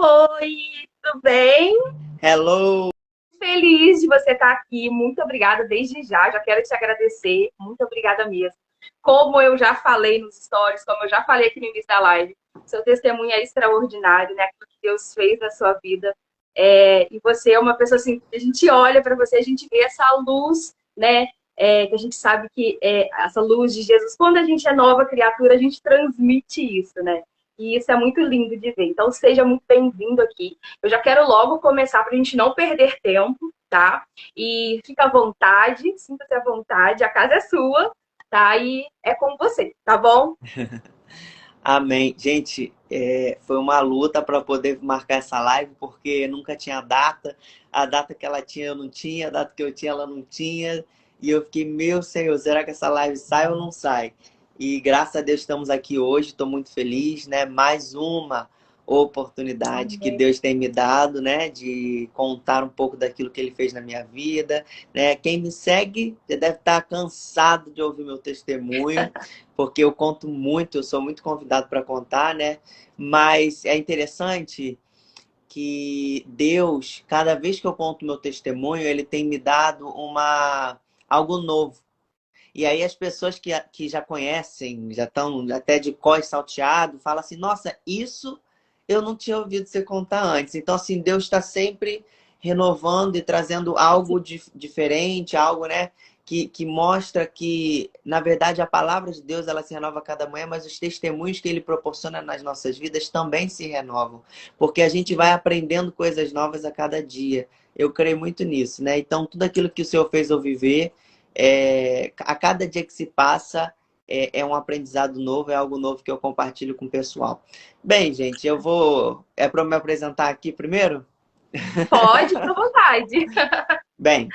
Oi, tudo bem? Hello! Feliz de você estar aqui. Muito obrigada desde já. Já quero te agradecer. Muito obrigada mesmo. Como eu já falei nos stories, como eu já falei aqui no início da live, seu testemunho é extraordinário, né? Aquilo que Deus fez na sua vida. E você é uma pessoa assim, que a gente olha para você, a gente vê essa luz, né? Que a gente sabe que essa luz de Jesus, quando a gente é nova criatura, a gente transmite isso, né? E isso é muito lindo de ver. Então, seja muito bem-vindo aqui. Eu já quero logo começar para a gente não perder tempo, tá? E fica à vontade, sinta-se à vontade, a casa é sua, tá? E é com você, tá bom? Amém. Gente, foi uma luta para poder marcar essa live, porque nunca tinha data. A data que ela tinha, eu não tinha. A data que eu tinha, ela não tinha. E eu fiquei, meu Senhor, será que essa live sai ou não sai? E graças a Deus estamos aqui hoje, estou muito feliz, né? Mais uma oportunidade que Amém. Deus tem me dado, né? De contar um pouco daquilo que Ele fez na minha vida, né? Quem me segue já deve estar cansado de ouvir meu testemunho, porque eu conto muito, eu sou muito convidado para contar, né? Mas é interessante que Deus, cada vez que eu conto meu testemunho, Ele tem me dado algo novo. E aí as pessoas que já conhecem, já estão até de cós salteado, falam assim, nossa, isso eu não tinha ouvido você contar antes. Então, assim, Deus está sempre renovando e trazendo algo diferente, algo, né, que mostra que, na verdade, a palavra de Deus, ela se renova a cada manhã, mas os testemunhos que Ele proporciona nas nossas vidas também se renovam, porque a gente vai aprendendo coisas novas a cada dia. Eu creio muito nisso, né? Então, tudo aquilo que o Senhor fez eu viver, a cada dia que se passa é um aprendizado novo, é algo novo que eu compartilho com o pessoal. Bem, gente, eu vou. É para me apresentar aqui primeiro? Pode, fica à vontade. Bem,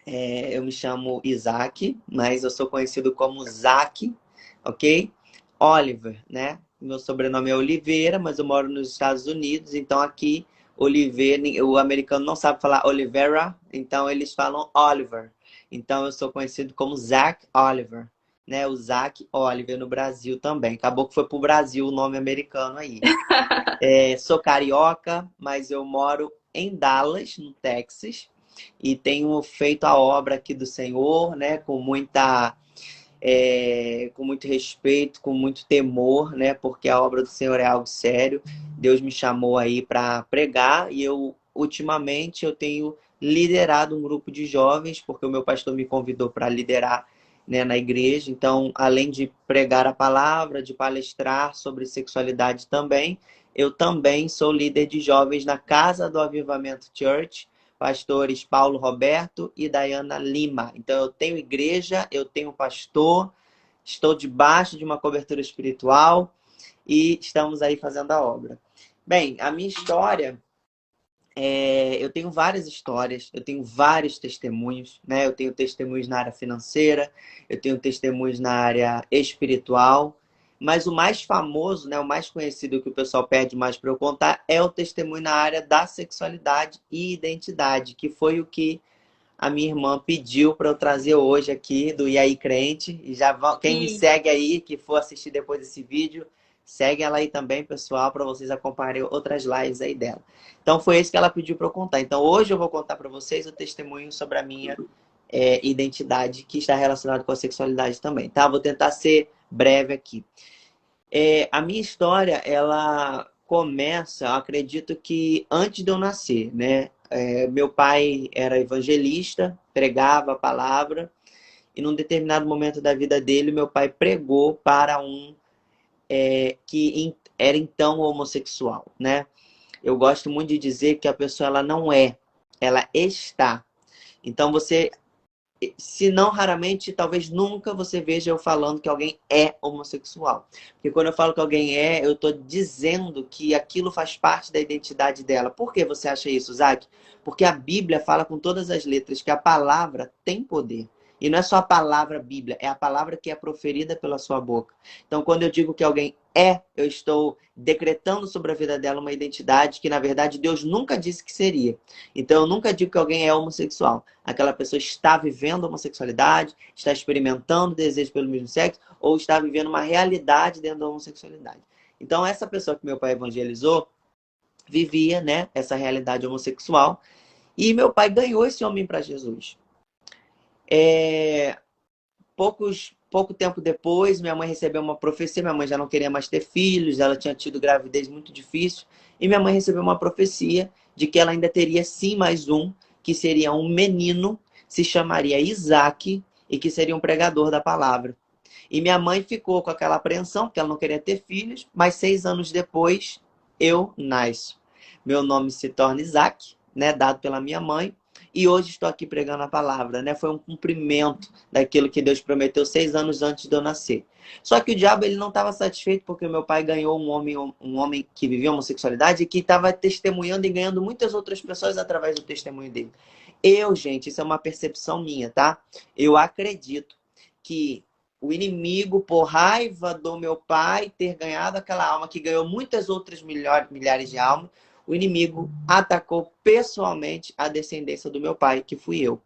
eu me chamo Isaac, mas eu sou conhecido como Zac, ok? Oliver, né? Meu sobrenome é Oliveira, mas eu moro nos Estados Unidos, então aqui Oliveira, o americano não sabe falar Oliveira, então eles falam Oliver. Então eu sou conhecido como Zach Oliver, né? O Zach Oliver no Brasil também. Acabou que foi pro Brasil o nome americano aí. Sou carioca, mas eu moro em Dallas, no Texas, e tenho feito a obra aqui do Senhor, né, com muito respeito, com muito temor, né, porque a obra do Senhor é algo sério. Deus me chamou aí para pregar e ultimamente eu tenho liderado um grupo de jovens, porque o meu pastor me convidou para liderar, né, na igreja. Então, além de pregar a palavra, de palestrar sobre sexualidade também, eu também sou líder de jovens na Casa do Avivamento Church, pastores Paulo Roberto e Dayana Lima. Então, eu tenho igreja, eu tenho pastor, estou debaixo de uma cobertura espiritual e estamos aí fazendo a obra. Bem, a minha história, eu tenho várias histórias, eu tenho vários testemunhos, né? Eu tenho testemunhos na área financeira, eu tenho testemunhos na área espiritual, mas o mais famoso, né, o mais conhecido que o pessoal pede mais para eu contar é o testemunho na área da sexualidade e identidade, que foi o que a minha irmã pediu para eu trazer hoje aqui do E aí Crente. E quem me E segue aí, que for assistir depois desse vídeo, segue ela aí também, pessoal, para vocês acompanharem outras lives aí dela. Então foi isso que ela pediu para eu contar. Então hoje eu vou contar para vocês o testemunho sobre a minha identidade que está relacionado com a sexualidade também, tá? Vou tentar ser breve aqui. A minha história, ela começa, acredito que antes de eu nascer, né? Meu pai era evangelista, pregava a palavra, e num determinado momento da vida dele, meu pai pregou para que era então homossexual, né? Eu gosto muito de dizer que a pessoa ela não é, ela está. Então você, se não raramente, talvez nunca você veja eu falando que alguém é homossexual. Porque quando eu falo que alguém eu estou dizendo que aquilo faz parte da identidade dela. Por que você acha isso, Zac? Porque a Bíblia fala com todas as letras que a palavra tem poder. E não é só a palavra Bíblia, é a palavra que é proferida pela sua boca. Então, quando eu digo que alguém eu estou decretando sobre a vida dela uma identidade que, na verdade, Deus nunca disse que seria. Então, eu nunca digo que alguém é homossexual. Aquela pessoa está vivendo a homossexualidade, está experimentando desejo pelo mesmo sexo, ou está vivendo uma realidade dentro da homossexualidade. Então, essa pessoa que meu pai evangelizou, vivia, né, essa realidade homossexual. E meu pai ganhou esse homem para Jesus. Pouco tempo depois, minha mãe recebeu uma profecia. Minha mãe já não queria mais ter filhos, ela tinha tido gravidez muito difícil. E minha mãe recebeu uma profecia de que ela ainda teria sim mais um, que seria um menino, se chamaria Isaac, e que seria um pregador da palavra. E minha mãe ficou com aquela apreensão, porque ela não queria ter filhos, mas 6 anos depois, eu nasço. Meu nome se torna Isaac, né, dado pela minha mãe, e hoje estou aqui pregando a palavra, né? Foi um cumprimento daquilo que Deus prometeu 6 anos antes de eu nascer. Só que o diabo ele não estava satisfeito porque meu pai ganhou um homem que vivia homossexualidade e que estava testemunhando e ganhando muitas outras pessoas através do testemunho dele. Gente, isso é uma percepção minha, tá? Eu acredito que o inimigo, por raiva do meu pai ter ganhado aquela alma que ganhou muitas outras milhares de almas, o inimigo atacou pessoalmente a descendência do meu pai, que fui eu.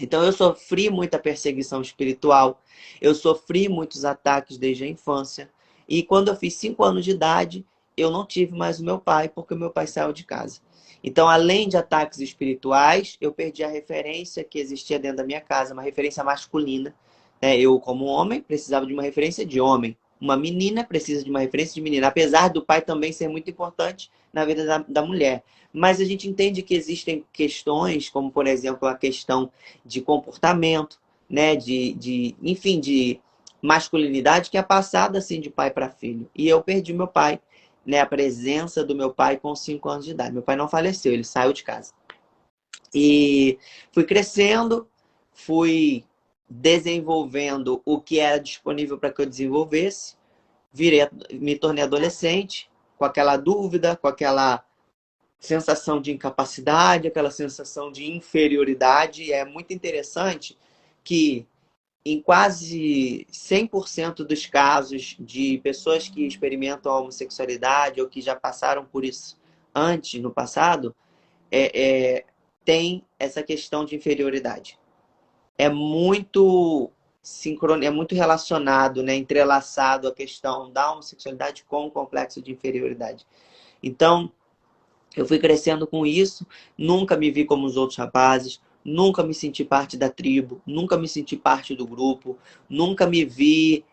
Então eu sofri muita perseguição espiritual, eu sofri muitos ataques desde a infância. E quando eu fiz 5 anos de idade, eu não tive mais o meu pai, porque o meu pai saiu de casa. Então, além de ataques espirituais, eu perdi a referência que existia dentro da minha casa, uma referência masculina. Eu, como homem, precisava de uma referência de homem. Uma menina precisa de uma referência de menina, apesar do pai também ser muito importante na vida da mulher. Mas a gente entende que existem questões, como, por exemplo, a questão de comportamento, né? Enfim, de masculinidade que é passada assim de pai para filho. E eu perdi meu pai, né? A presença do meu pai com 5 anos de idade. Meu pai não faleceu, ele saiu de casa. E fui crescendo, fui desenvolvendo o que era disponível para que eu desenvolvesse. Me tornei adolescente, com aquela dúvida, com aquela sensação de incapacidade, aquela sensação de inferioridade. E é muito interessante que em quase 100% dos casos de pessoas que experimentam a homossexualidade ou que já passaram por isso antes, no passado, tem essa questão de inferioridade. É muito é muito relacionado, né, entrelaçado a questão da homossexualidade com o complexo de inferioridade. Então, eu fui crescendo com isso, nunca me vi como os outros rapazes, nunca me senti parte da tribo, nunca me senti parte do grupo, nunca me vi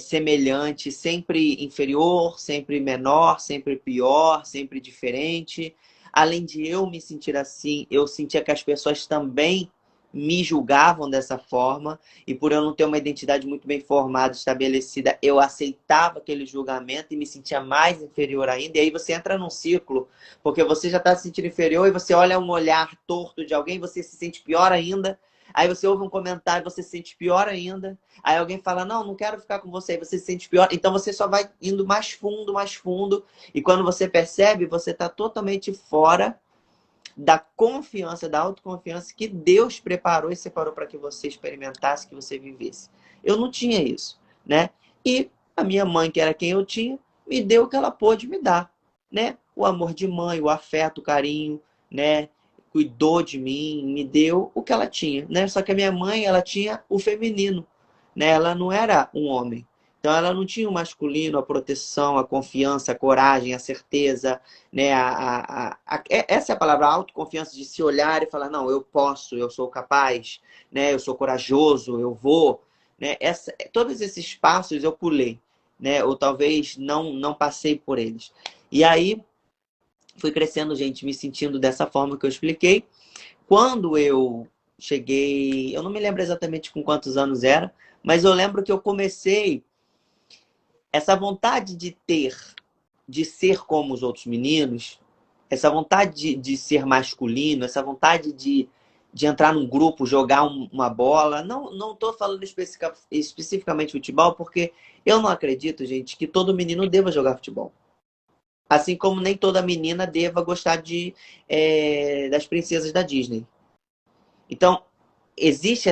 semelhante, sempre inferior, sempre menor, sempre pior, sempre diferente. Além de eu me sentir assim, eu sentia que as pessoas também me julgavam dessa forma, e por eu não ter uma identidade muito bem formada, estabelecida, eu aceitava aquele julgamento e me sentia mais inferior ainda. E aí você entra num ciclo, porque você já está se sentindo inferior e você olha um olhar torto de alguém, você se sente pior ainda. Aí você ouve um comentário, você se sente pior ainda. Aí alguém fala, não, não quero ficar com você. Aí você se sente pior. Então você só vai indo mais fundo, mais fundo. E quando você percebe, você está totalmente fora da confiança, da autoconfiança que Deus preparou e separou para que você experimentasse, que você vivesse. Eu não tinha isso, né? E a minha mãe, que era quem eu tinha, me deu o que ela pôde me dar, né? O amor de mãe, o afeto, o carinho, né? Cuidou de mim, me deu o que ela tinha, né? Só que a minha mãe, ela tinha o feminino, né? Ela não era um homem. Então ela não tinha o masculino, a proteção, a confiança, a coragem, a certeza, né? Essa é a palavra, a autoconfiança de se olhar e falar, não, eu posso, eu sou capaz, né? Eu sou corajoso, eu vou, né? Todos esses passos eu pulei, né? Ou talvez não passei por eles. E aí fui crescendo, gente, me sentindo dessa forma que eu expliquei. Quando eu cheguei, eu não me lembro exatamente com quantos anos era, mas eu lembro que eu comecei essa vontade de ser como os outros meninos, essa vontade de ser masculino, essa vontade de entrar num grupo, jogar uma bola. Não estou falando especificamente futebol, porque eu não acredito, gente, que todo menino deva jogar futebol. Assim como nem toda menina deva gostar das princesas da Disney. Então, existe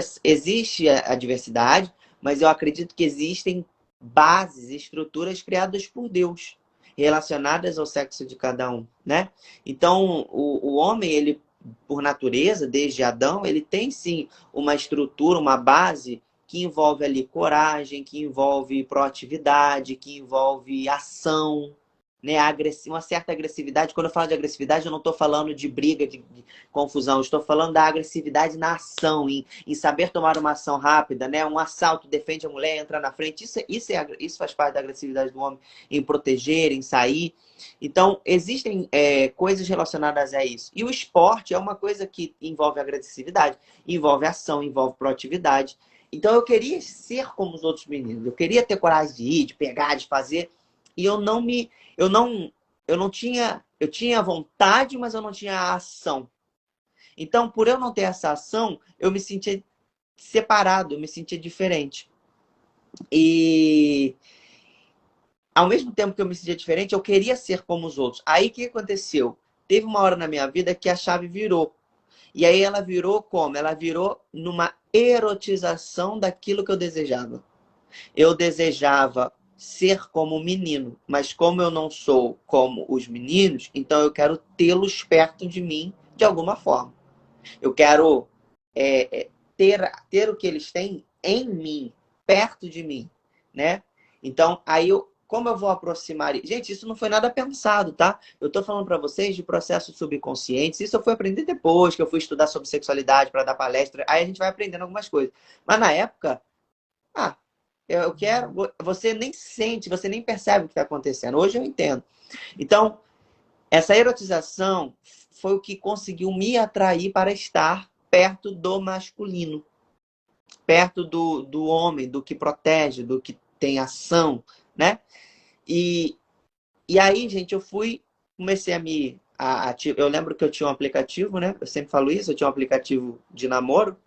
a diversidade, mas eu acredito que existem bases, estruturas criadas por Deus, relacionadas ao sexo de cada um, né? Então, o homem, ele, por natureza, desde Adão, ele tem sim uma estrutura, uma base que envolve ali coragem, que envolve proatividade, que envolve ação, né? Uma certa agressividade. Quando eu falo de agressividade, eu não estou falando de briga, de confusão. Eu estou falando da agressividade na ação, em saber tomar uma ação rápida, né? Um assalto, defende a mulher, entra na frente. Isso faz parte da agressividade do homem, em proteger, em sair. Então, existem coisas relacionadas a isso. E o esporte é uma coisa que envolve agressividade, envolve ação, envolve proatividade. Então, eu queria ser como os outros meninos. Eu queria ter coragem de ir, de pegar, de fazer. E eu não, eu não tinha, eu tinha vontade, mas eu não tinha a ação. Então, por eu não ter essa ação, eu me sentia separado, eu me sentia diferente. E ao mesmo tempo que eu me sentia diferente, eu queria ser como os outros. Aí o que aconteceu? Teve uma hora na minha vida que a chave virou. E aí ela virou como? Ela virou numa erotização daquilo que eu desejava. Eu desejava ser como um menino, mas como eu não sou como os meninos, então eu quero tê-los perto de mim de alguma forma. Eu quero ter o que eles têm em mim, perto de mim, né? Então, como eu vou aproximar? Gente, isso não foi nada pensado, tá? Eu tô falando para vocês de processos subconscientes. Isso eu fui aprender depois que eu fui estudar sobre sexualidade para dar palestra. Aí a gente vai aprendendo algumas coisas. Mas na época, ah, eu quero. Você nem sente, você nem percebe o que está acontecendo. Hoje eu entendo. Então, essa erotização foi o que conseguiu me atrair para estar perto do masculino, perto do homem, do que protege, do que tem ação, né? E, e aí, gente, comecei eu lembro que eu tinha um aplicativo, né? Eu sempre falo isso, eu tinha um aplicativo de namoro,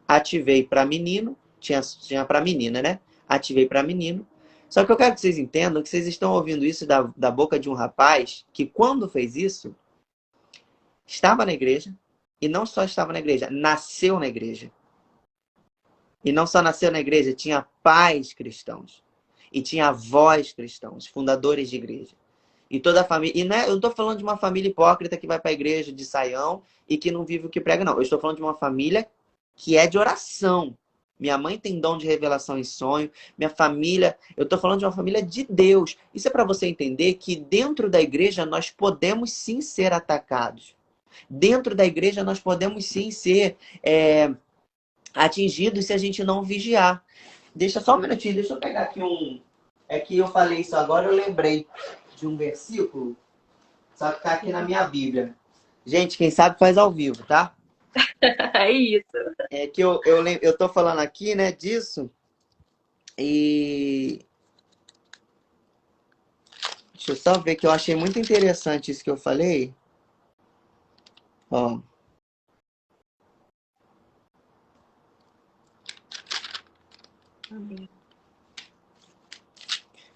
ativei para menino, tinha para menina, né? Ativei para menino. Só que eu quero que vocês entendam que vocês estão ouvindo isso da boca de um rapaz que, quando fez isso, estava na igreja, e não só estava na igreja, nasceu na igreja. E não só nasceu na igreja, tinha pais cristãos. E tinha avós cristãos, fundadores de igreja. E toda a família. E eu não estou falando de uma família hipócrita que vai para a igreja de saião e que não vive o que prega, não. Eu estou falando de uma família que é de oração. Minha mãe tem dom de revelação em sonho. Minha família. Eu estou falando de uma família de Deus. Isso é para você entender que dentro da igreja nós podemos sim ser atacados. Dentro da igreja nós podemos sim ser atingidos se a gente não vigiar. Deixa só um minutinho, deixa eu pegar aqui um. É que eu falei isso agora, eu lembrei de um versículo, só que tá aqui na minha Bíblia. Gente, quem sabe faz ao vivo, tá? É isso. É que eu tô falando aqui, né, disso, e deixa eu só ver que eu achei muito interessante isso que eu falei. Ó.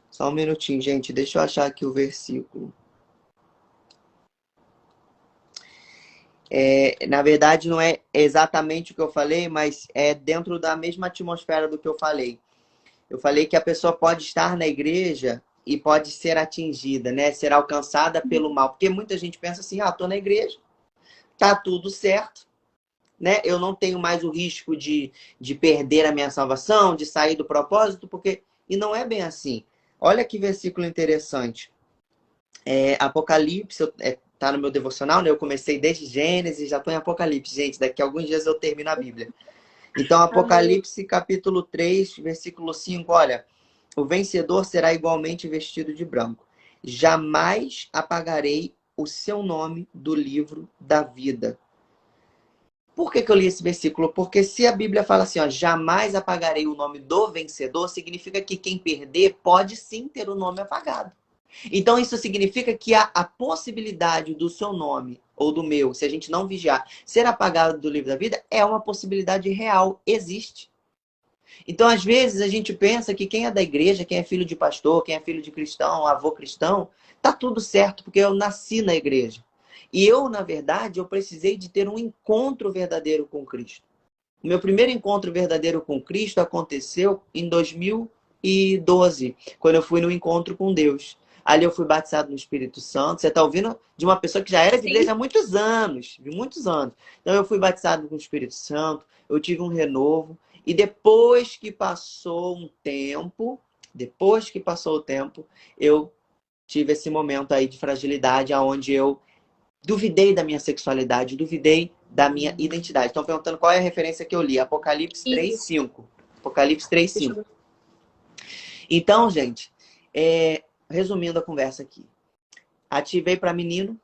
Só um minutinho, gente, deixa eu achar aqui o versículo. Na verdade, não é exatamente o que eu falei, mas é dentro da mesma atmosfera do que eu falei. Eu falei que a pessoa pode estar na igreja e pode ser atingida, né? Ser alcançada pelo mal. Porque muita gente pensa assim, tô na igreja, tá tudo certo, né? Eu não tenho mais o risco de perder a minha salvação, de sair do propósito, porque... E não é bem assim. Olha que versículo interessante. Apocalipse, tá no meu devocional, né? Eu comecei desde Gênesis, já estou em Apocalipse, gente. Daqui a alguns dias eu termino a Bíblia. Então, Apocalipse, capítulo 3, versículo 5, olha. O vencedor será igualmente vestido de branco. Jamais apagarei o seu nome do livro da vida. Por que eu li esse versículo? Porque se a Bíblia fala assim, jamais apagarei o nome do vencedor, significa que quem perder pode sim ter o nome apagado. Então, isso significa que a possibilidade do seu nome, ou do meu, se a gente não vigiar, ser apagado do livro da vida, é uma possibilidade real, existe. Então, às vezes, a gente pensa que quem é da igreja, quem é filho de pastor, quem é filho de cristão, avô cristão, tá tudo certo, porque eu nasci na igreja. E eu, na verdade, eu precisei de ter um encontro verdadeiro com Cristo. O meu primeiro encontro verdadeiro com Cristo aconteceu em 2012, quando eu fui no encontro com Deus. Ali eu fui batizado no Espírito Santo. Você está ouvindo de uma pessoa que já era de igreja há muitos anos, de muitos anos. Então eu fui batizado com o Espírito Santo, eu tive um renovo. E depois que passou um tempo, eu tive esse momento aí de fragilidade, onde eu duvidei da minha sexualidade, duvidei da minha identidade. Estão perguntando qual é a referência que eu li. Apocalipse Isso. 3:5. Apocalipse Deixa eu 3:5. ver. Então, gente, resumindo a conversa aqui. Ativei para menino,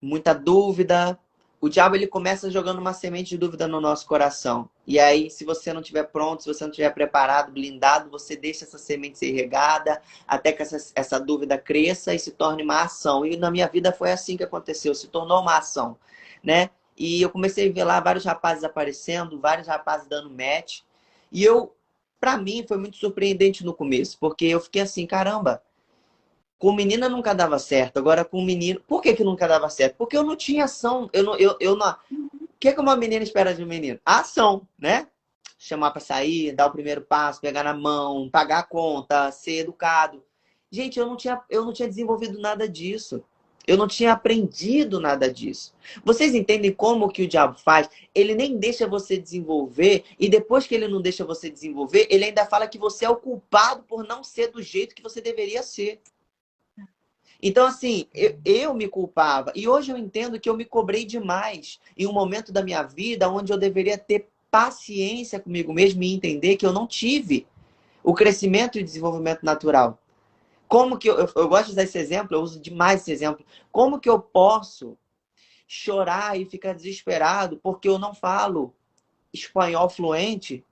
muita dúvida. O diabo, ele começa jogando uma semente de dúvida no nosso coração. E aí, se você não estiver pronto, se você não estiver preparado, blindado, você deixa essa semente ser regada até que essa dúvida cresça e se torne uma ação. E na minha vida foi assim que aconteceu, se tornou uma ação, né? E eu comecei a ver lá vários rapazes aparecendo, vários rapazes dando match. E para mim, foi muito surpreendente no começo, porque eu fiquei assim, caramba, com menina nunca dava certo, agora com menino... Por que que nunca dava certo? Porque eu não tinha ação, eu não... O que que uma menina espera de um menino? A ação, né? Chamar pra sair, dar o primeiro passo, pegar na mão, pagar a conta, ser educado. Gente, eu não tinha desenvolvido nada disso. Eu não tinha aprendido nada disso. Vocês entendem como que o diabo faz? Ele nem deixa você desenvolver, e depois que ele não deixa você desenvolver, ele ainda fala que você é o culpado por não ser do jeito que você deveria ser. Então, assim, eu me culpava. E hoje eu entendo que eu me cobrei demais em um momento da minha vida onde eu deveria ter paciência comigo mesmo e entender que eu não tive o crescimento e desenvolvimento natural. Como que eu gosto de usar esse exemplo, eu uso demais esse exemplo. Como que eu posso chorar e ficar desesperado porque eu não falo espanhol fluente?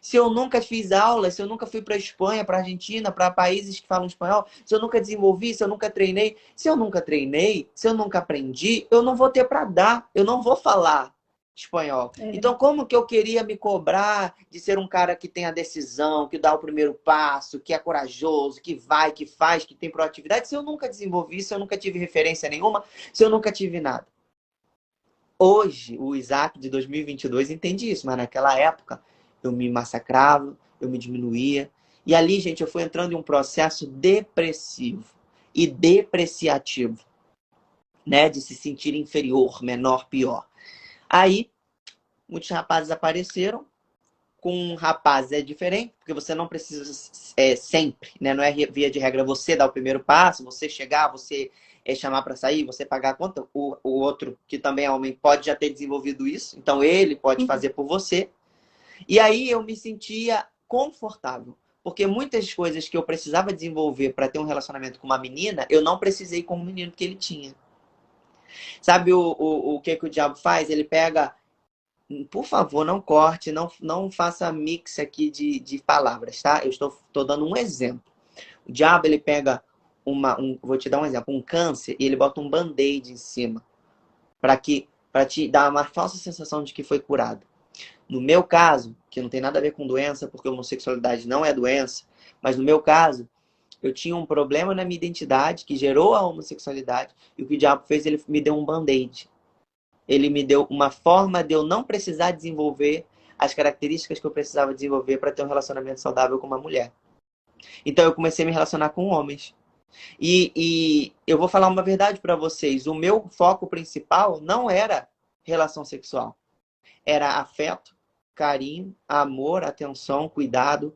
Se eu nunca fiz aula, se eu nunca fui para a Espanha, para a Argentina, para países que falam espanhol, se eu nunca desenvolvi, se eu nunca treinei, se eu nunca treinei, se eu nunca aprendi, eu não vou ter para dar, eu não vou falar espanhol. Então, como que eu queria me cobrar de ser um cara que tem a decisão, que dá o primeiro passo, que é corajoso, que vai, que faz, que tem proatividade, se eu nunca desenvolvi, se eu nunca tive referência nenhuma, se eu nunca tive nada? Hoje, o Isaac de 2022 entende isso, mas naquela época eu me massacrava, eu me diminuía. E ali, gente, eu fui entrando em um processo depressivo e depreciativo, né? De se sentir inferior, menor, pior. Aí, muitos rapazes apareceram. Com rapazes é diferente, porque você não precisa sempre, né? Não é via de regra você dar o primeiro passo, você chegar, você chamar para sair, você pagar a conta. O outro, que também é homem, pode já ter desenvolvido isso, então ele pode fazer por você. E aí eu me sentia confortável, porque muitas coisas que eu precisava desenvolver para ter um relacionamento com uma menina, eu não precisei com o menino que ele tinha. Sabe o que o diabo faz? Ele pega... Por favor, não corte, não faça mix aqui de palavras, tá? Eu estou dando um exemplo. O diabo, ele pega vou te dar um exemplo, um câncer, e ele bota um band-aid em cima, para te dar uma falsa sensação de que foi curado. No meu caso, que não tem nada a ver com doença, porque homossexualidade não é doença, mas no meu caso, eu tinha um problema na minha identidade que gerou a homossexualidade, e o que o diabo fez, ele me deu um band-aid. Ele me deu uma forma de eu não precisar desenvolver as características que eu precisava desenvolver para ter um relacionamento saudável com uma mulher. Então eu comecei a me relacionar com homens. E eu vou falar uma verdade para vocês. O meu foco principal não era relação sexual. Era afeto, carinho, amor, atenção, cuidado.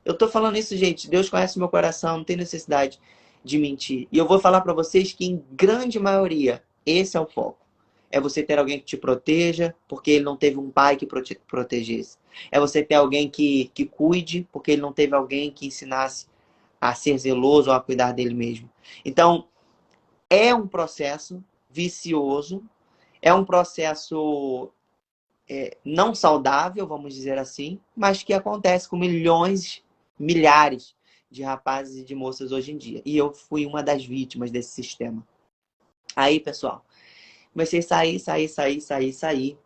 Eu tô falando isso, gente. Deus conhece o meu coração, não tem necessidade de mentir. E eu vou falar para vocês que, em grande maioria, esse é o foco. É você ter alguém que te proteja, porque ele não teve um pai que protegesse. É você ter alguém que cuide, porque ele não teve alguém que ensinasse a ser zeloso ou a cuidar dele mesmo. Então, é um processo vicioso, é um processo não saudável, vamos dizer assim, mas que acontece com milhões, milhares de rapazes e de moças hoje em dia. E eu fui uma das vítimas desse sistema. Aí, pessoal, comecei a sair.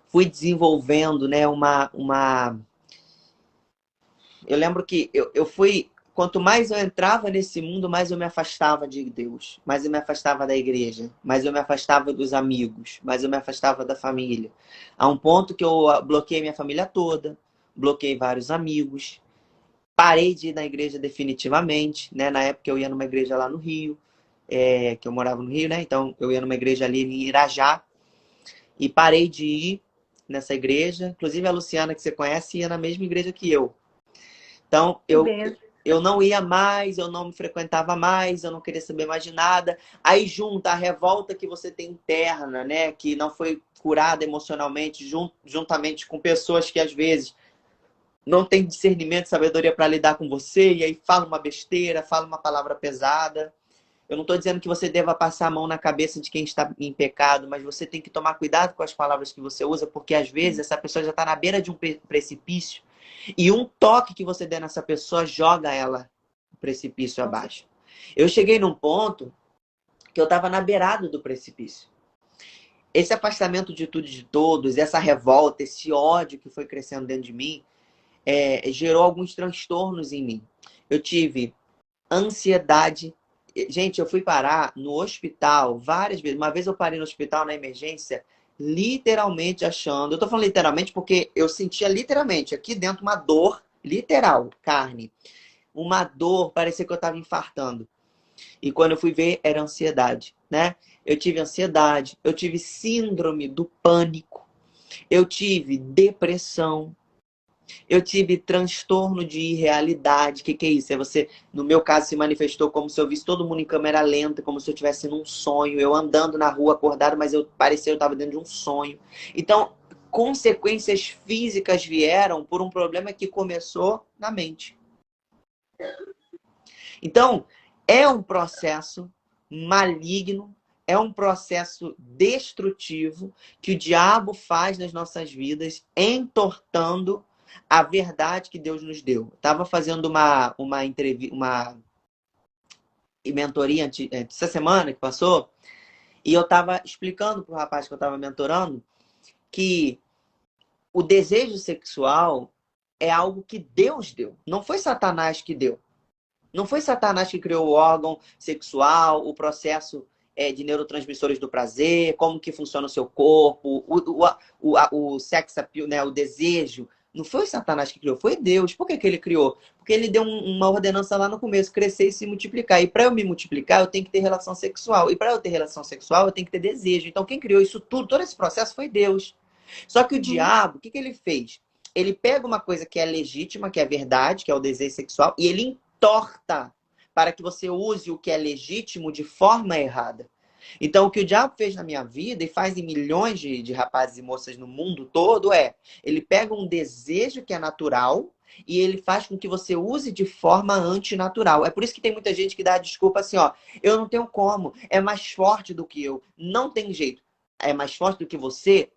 Fui desenvolvendo, né, Eu lembro que eu fui... Quanto mais eu entrava nesse mundo, mais eu me afastava de Deus. Mais eu me afastava da igreja. Mais eu me afastava dos amigos. Mais eu me afastava da família. A um ponto que eu bloqueei minha família toda. Bloqueei vários amigos. Parei de ir na igreja definitivamente, né? Na época eu ia numa igreja lá no Rio. Que eu morava no Rio, né? Então eu ia numa igreja ali em Irajá. E parei de ir nessa igreja. Inclusive a Luciana, que você conhece, ia na mesma igreja que eu. Então, eu não ia mais, eu não me frequentava mais, eu não queria saber mais de nada. Aí junta a revolta que você tem interna, né? Que não foi curada emocionalmente, juntamente com pessoas que às vezes não têm discernimento, sabedoria para lidar com você, e aí fala uma besteira, fala uma palavra pesada. Eu não estou dizendo que você deva passar a mão na cabeça de quem está em pecado, mas você tem que tomar cuidado com as palavras que você usa, porque às vezes essa pessoa já está na beira de um precipício e um toque que você der nessa pessoa joga ela no precipício abaixo. Eu cheguei num ponto que eu estava na beirada do precipício. Esse afastamento de tudo e de todos, essa revolta, esse ódio que foi crescendo dentro de mim, gerou alguns transtornos em mim. Eu tive ansiedade. Gente, eu fui parar no hospital várias vezes. Uma vez eu parei no hospital, na emergência, literalmente achando... Eu tô falando literalmente porque eu sentia literalmente aqui dentro uma dor, literal, carne. Uma dor, parecia que eu tava infartando. E quando eu fui ver, era ansiedade, né? Eu tive ansiedade, eu tive síndrome do pânico, eu tive depressão, eu tive transtorno de irrealidade. O que é isso? É você, no meu caso, se manifestou como se eu visse todo mundo em câmera lenta, como se eu estivesse num sonho. Eu andando na rua acordado, mas parecia que eu estava dentro de um sonho. Então, consequências físicas vieram por um problema que começou na mente. Então, é um processo maligno, é um processo destrutivo que o diabo faz nas nossas vidas, entortando a verdade que Deus nos deu. Estava fazendo uma mentoria essa semana que passou, e eu estava explicando para o rapaz que eu estava mentorando que o desejo sexual é algo que Deus deu. Não foi Satanás que deu. Não foi Satanás que criou o órgão sexual, o processo de neurotransmissores do prazer, como que funciona o seu corpo, o sex appeal, né, o desejo. Não foi Satanás que criou, foi Deus. Por que ele criou? Porque ele deu uma ordenança lá no começo, crescer e se multiplicar. E para eu me multiplicar, eu tenho que ter relação sexual. E para eu ter relação sexual, eu tenho que ter desejo. Então quem criou isso tudo, todo esse processo foi Deus. Só que o diabo, o que ele fez? Ele pega uma coisa que é legítima, que é verdade, que é o desejo sexual, e ele entorta para que você use o que é legítimo de forma errada. Então, o que o diabo fez na minha vida e faz em milhões de rapazes e moças no mundo todo ele pega um desejo que é natural e ele faz com que você use de forma antinatural. É por isso que tem muita gente que dá a desculpa assim, ó, eu não tenho como, é mais forte do que eu. Não tem jeito. É mais forte do que você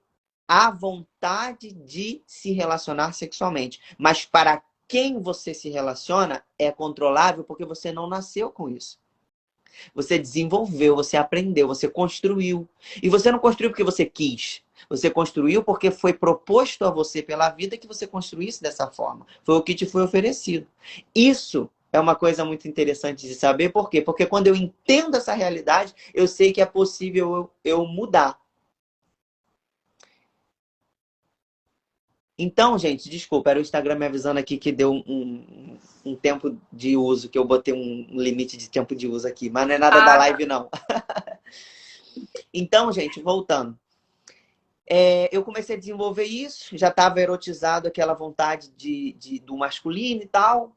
a vontade de se relacionar sexualmente. Mas para quem você se relaciona é controlável porque você não nasceu com isso. Você desenvolveu, você aprendeu, você construiu. E você não construiu porque você quis. Você construiu porque foi proposto a você pela vida que você construísse dessa forma. Foi o que te foi oferecido. Isso é uma coisa muito interessante de saber. Por quê? Porque quando eu entendo essa realidade, eu sei que é possível eu mudar. Então, gente, desculpa, era o Instagram me avisando aqui que deu um tempo de uso, que eu botei um limite de tempo de uso aqui, mas não é nada da live, não. Então, gente, voltando. Eu comecei a desenvolver isso, já estava erotizado aquela vontade do masculino e tal.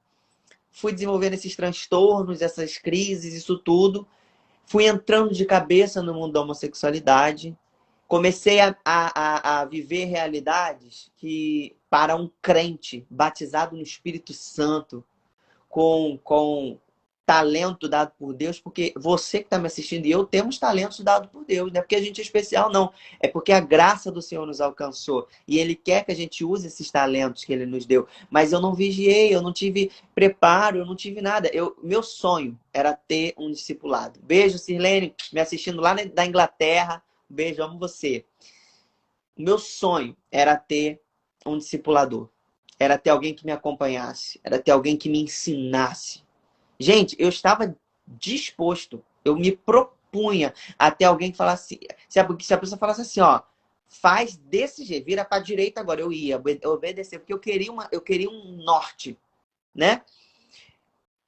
Fui desenvolvendo esses transtornos, essas crises, isso tudo. Fui entrando de cabeça no mundo da homossexualidade. Comecei a viver realidades que, para um crente batizado no Espírito Santo, com talento dado por Deus, porque você que está me assistindo e eu temos talentos dados por Deus, não é porque a gente é especial, não. É porque a graça do Senhor nos alcançou e Ele quer que a gente use esses talentos que Ele nos deu. Mas eu não vigiei, eu não tive preparo, eu não tive nada. Meu sonho era ter um discipulado. Beijo, Sirlene, me assistindo lá da Inglaterra. Beijo, amo você. O meu sonho era ter um discipulador. Era ter alguém que me acompanhasse. Era ter alguém que me ensinasse. Gente, eu estava disposto. Eu me propunha a ter alguém que falasse... Se a pessoa falasse assim, ó, faz desse jeito, vira para a direita agora. Eu ia obedecer, porque eu queria um norte, né?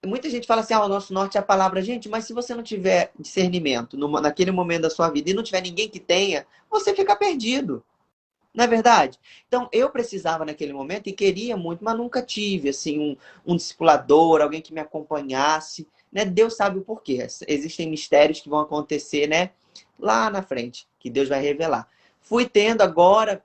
Muita gente fala assim, o nosso norte é a palavra. Gente, mas se você não tiver discernimento naquele momento da sua vida e não tiver ninguém que tenha, você fica perdido. Não é verdade? Então, eu precisava naquele momento e queria muito, mas nunca tive, assim, um discipulador, alguém que me acompanhasse, né? Deus sabe o porquê. Existem mistérios que vão acontecer, né? Lá na frente, que Deus vai revelar. Fui tendo agora,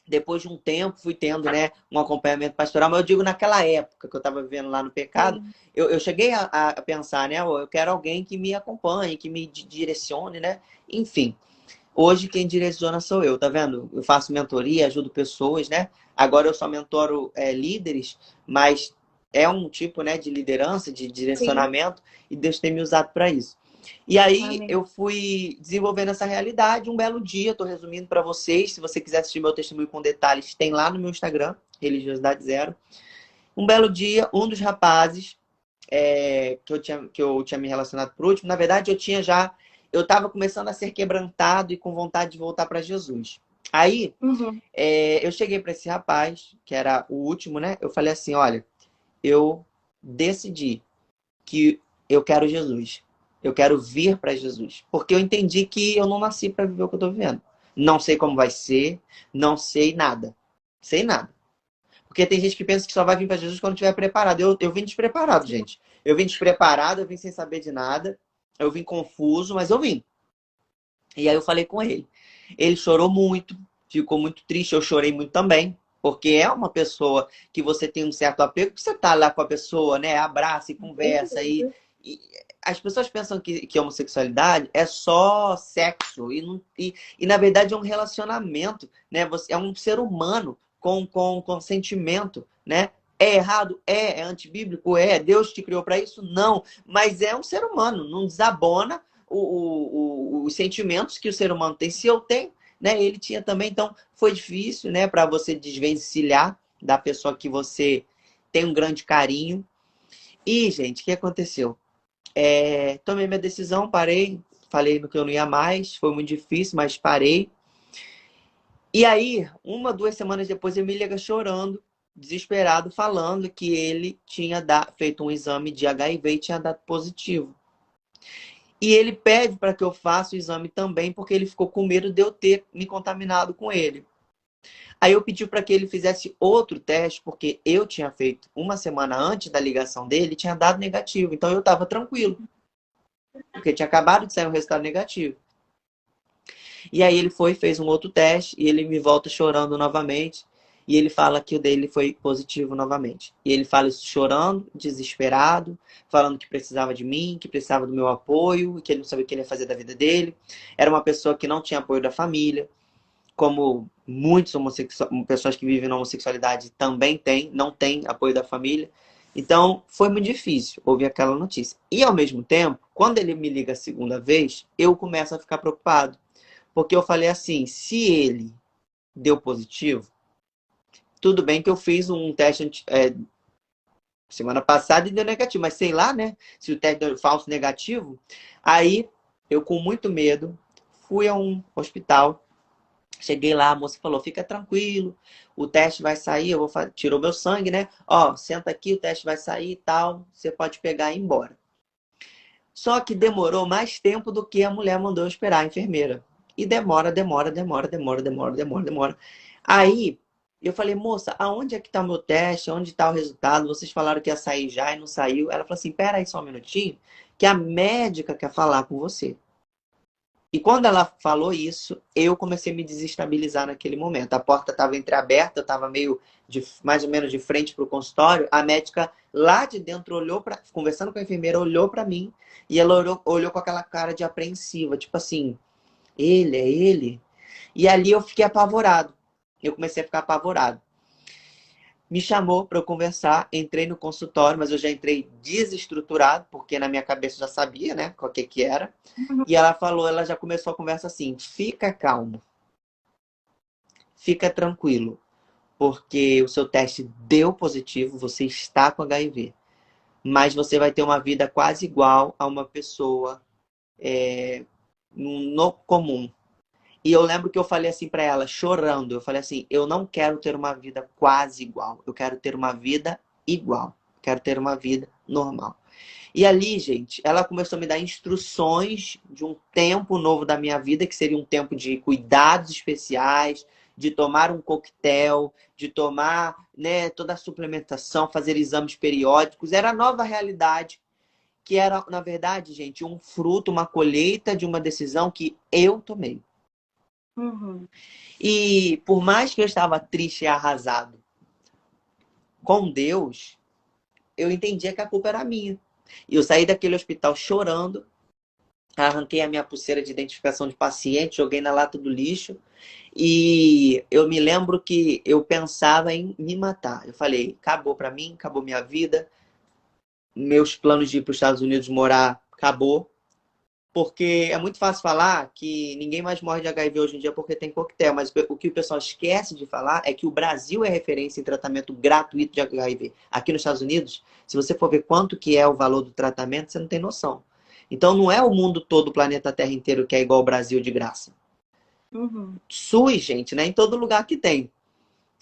depois de um tempo, fui tendo, né, um acompanhamento pastoral, mas eu digo naquela época que eu estava vivendo lá no pecado, Sim. eu cheguei a pensar, né, eu quero alguém que me acompanhe, que me direcione, né? Enfim. Hoje quem direciona sou eu, tá vendo? Eu faço mentoria, ajudo pessoas, né? Agora eu só mentoro líderes, mas é um tipo, né, de liderança, de Sim. direcionamento, e Deus tem me usado para isso. E aí Amém. eu fui desenvolvendo essa realidade. Um belo dia, estou resumindo para vocês. Se você quiser assistir meu testemunho com detalhes, tem lá no meu Instagram, Religiosidade Zero. Um belo dia, um dos rapazes que eu tinha me relacionado por último, na verdade eu estava começando a ser quebrantado e com vontade de voltar para Jesus. Aí Uhum. eu cheguei para esse rapaz, que era o último, né? Eu falei assim, olha, eu decidi que eu quero Jesus. Eu quero vir para Jesus. Porque eu entendi que eu não nasci para viver o que eu estou vivendo. Não sei como vai ser, não sei nada. Sei nada. Porque tem gente que pensa que só vai vir para Jesus quando estiver preparado. Eu vim despreparado, Sim. gente. Eu vim despreparado, eu vim sem saber de nada. Eu vim confuso, mas eu vim. E aí eu falei com ele. Ele chorou muito, ficou muito triste. Eu chorei muito também. Porque é uma pessoa que você tem um certo apego, que você tá lá com a pessoa, né? Abraça e conversa. E as pessoas pensam que homossexualidade é só sexo. E na verdade é um relacionamento, né? Você é um ser humano com sentimento, né? É errado? É. É antibíblico? É. Deus te criou para isso? Não. Mas é um ser humano. Não desabona os sentimentos que o ser humano tem. Se eu tenho, né? Ele tinha também. Então, foi difícil, né? Para você desvencilhar da pessoa que você tem um grande carinho. E, gente, o que aconteceu? Tomei minha decisão, parei. Falei no que eu não ia mais. Foi muito difícil, mas parei. E aí, 1, 2 semanas depois, ele me liga chorando, desesperado, falando que ele tinha feito um exame de HIV e tinha dado positivo. E ele pede para que eu faça o exame também, porque ele ficou com medo de eu ter me contaminado com ele. Aí eu pedi para que ele fizesse outro teste, porque eu tinha feito 1 semana antes da ligação dele e tinha dado negativo. Então eu estava tranquilo, porque tinha acabado de sair um resultado negativo. E aí ele foi, fez um outro teste e ele me volta chorando novamente. E ele fala que o dele foi positivo novamente. E ele fala isso chorando, desesperado, falando que precisava de mim, que precisava do meu apoio, que ele não sabia o que ele ia fazer da vida dele. Era uma pessoa que não tinha apoio da família, como muitos pessoas que vivem na homossexualidade também têm, não têm apoio da família. Então, foi muito difícil ouvir aquela notícia. E, ao mesmo tempo, quando ele me liga a segunda vez, eu começo a ficar preocupado. Porque eu falei assim, se ele deu positivo, tudo bem que eu fiz um teste semana passada e deu negativo, mas sei lá, né? Se o teste deu falso negativo. Aí, eu com muito medo, fui a um hospital. Cheguei lá, a moça falou, fica tranquilo, o teste vai sair, tirou meu sangue, né? Ó, senta aqui, o teste vai sair e tal, você pode pegar e ir embora. Só que demorou mais tempo do que a mulher mandou eu esperar, a enfermeira. E demora. Aí eu falei, moça, aonde é que tá o meu teste? Onde tá o resultado? Vocês falaram que ia sair já e não saiu. Ela falou assim, pera aí só um minutinho, que a médica quer falar com você. E quando ela falou isso, eu comecei a me desestabilizar naquele momento. A porta estava entreaberta, eu estava meio mais ou menos de frente para o consultório. A médica lá de dentro olhou para, conversando com a enfermeira, olhou para mim e ela olhou com aquela cara de apreensiva, tipo assim, ele é ele. E ali eu fiquei apavorado. Eu comecei a ficar apavorado. Me chamou para eu conversar, entrei no consultório, mas eu já entrei desestruturado, porque na minha cabeça eu já sabia, né, o que que era. E ela falou, ela já começou a conversa assim, fica calmo, fica tranquilo, porque o seu teste deu positivo, você está com HIV, mas você vai ter uma vida quase igual a uma pessoa no comum. E eu lembro que eu falei assim para ela, chorando, eu falei assim, eu não quero ter uma vida quase igual, eu quero ter uma vida igual, quero ter uma vida normal. E ali, gente, ela começou a me dar instruções de um tempo novo da minha vida, que seria um tempo de cuidados especiais, de tomar um coquetel, de tomar, né, toda a suplementação, fazer exames periódicos. Era a nova realidade, que era, na verdade, gente, um fruto, uma colheita de uma decisão que eu tomei. Uhum. E por mais que eu estava triste e arrasado com Deus, eu entendia que a culpa era minha. E eu saí daquele hospital chorando, arranquei a minha pulseira de identificação de paciente, joguei na lata do lixo. E eu me lembro que eu pensava em me matar. Eu falei, acabou pra mim, acabou minha vida. Meus planos de ir para os Estados Unidos morar, acabou. Porque é muito fácil falar que ninguém mais morre de HIV hoje em dia porque tem coquetel. Mas o que o pessoal esquece de falar é que o Brasil é referência em tratamento gratuito de HIV. Aqui nos Estados Unidos, se você for ver quanto que é o valor do tratamento, você não tem noção. Então não é o mundo todo, o planeta Terra inteiro, que é igual ao Brasil de graça. Uhum. SUS, gente, né? Em todo lugar que tem,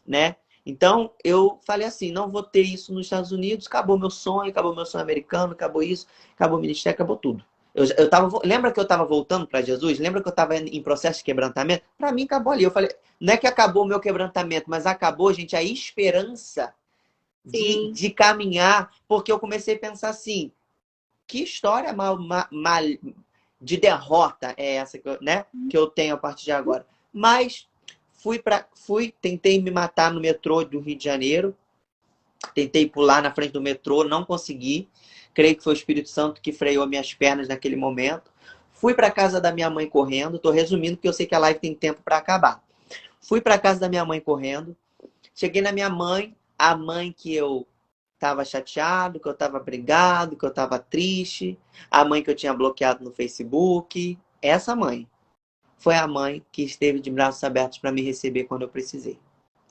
né? Então eu falei assim, não vou ter isso nos Estados Unidos, acabou meu sonho americano, acabou isso, acabou o ministério, acabou tudo. Lembra que eu estava voltando para Jesus? Lembra que eu estava em processo de quebrantamento? Para mim acabou ali. Eu falei, não é que acabou o meu quebrantamento, mas acabou, gente, a esperança Sim. de caminhar, porque eu comecei a pensar assim, que história de derrota é essa que eu tenho a partir de agora? Mas tentei me matar no metrô do Rio de Janeiro, tentei pular na frente do metrô, não consegui. Creio que foi o Espírito Santo que freou minhas pernas naquele momento. Fui para casa da minha mãe correndo. Estou resumindo porque eu sei que a live tem tempo para acabar. Fui para casa da minha mãe correndo. Cheguei na minha mãe, a mãe que eu estava chateado, que eu estava brigado, que eu estava triste, a mãe que eu tinha bloqueado no Facebook. Essa mãe foi a mãe que esteve de braços abertos para me receber quando eu precisei.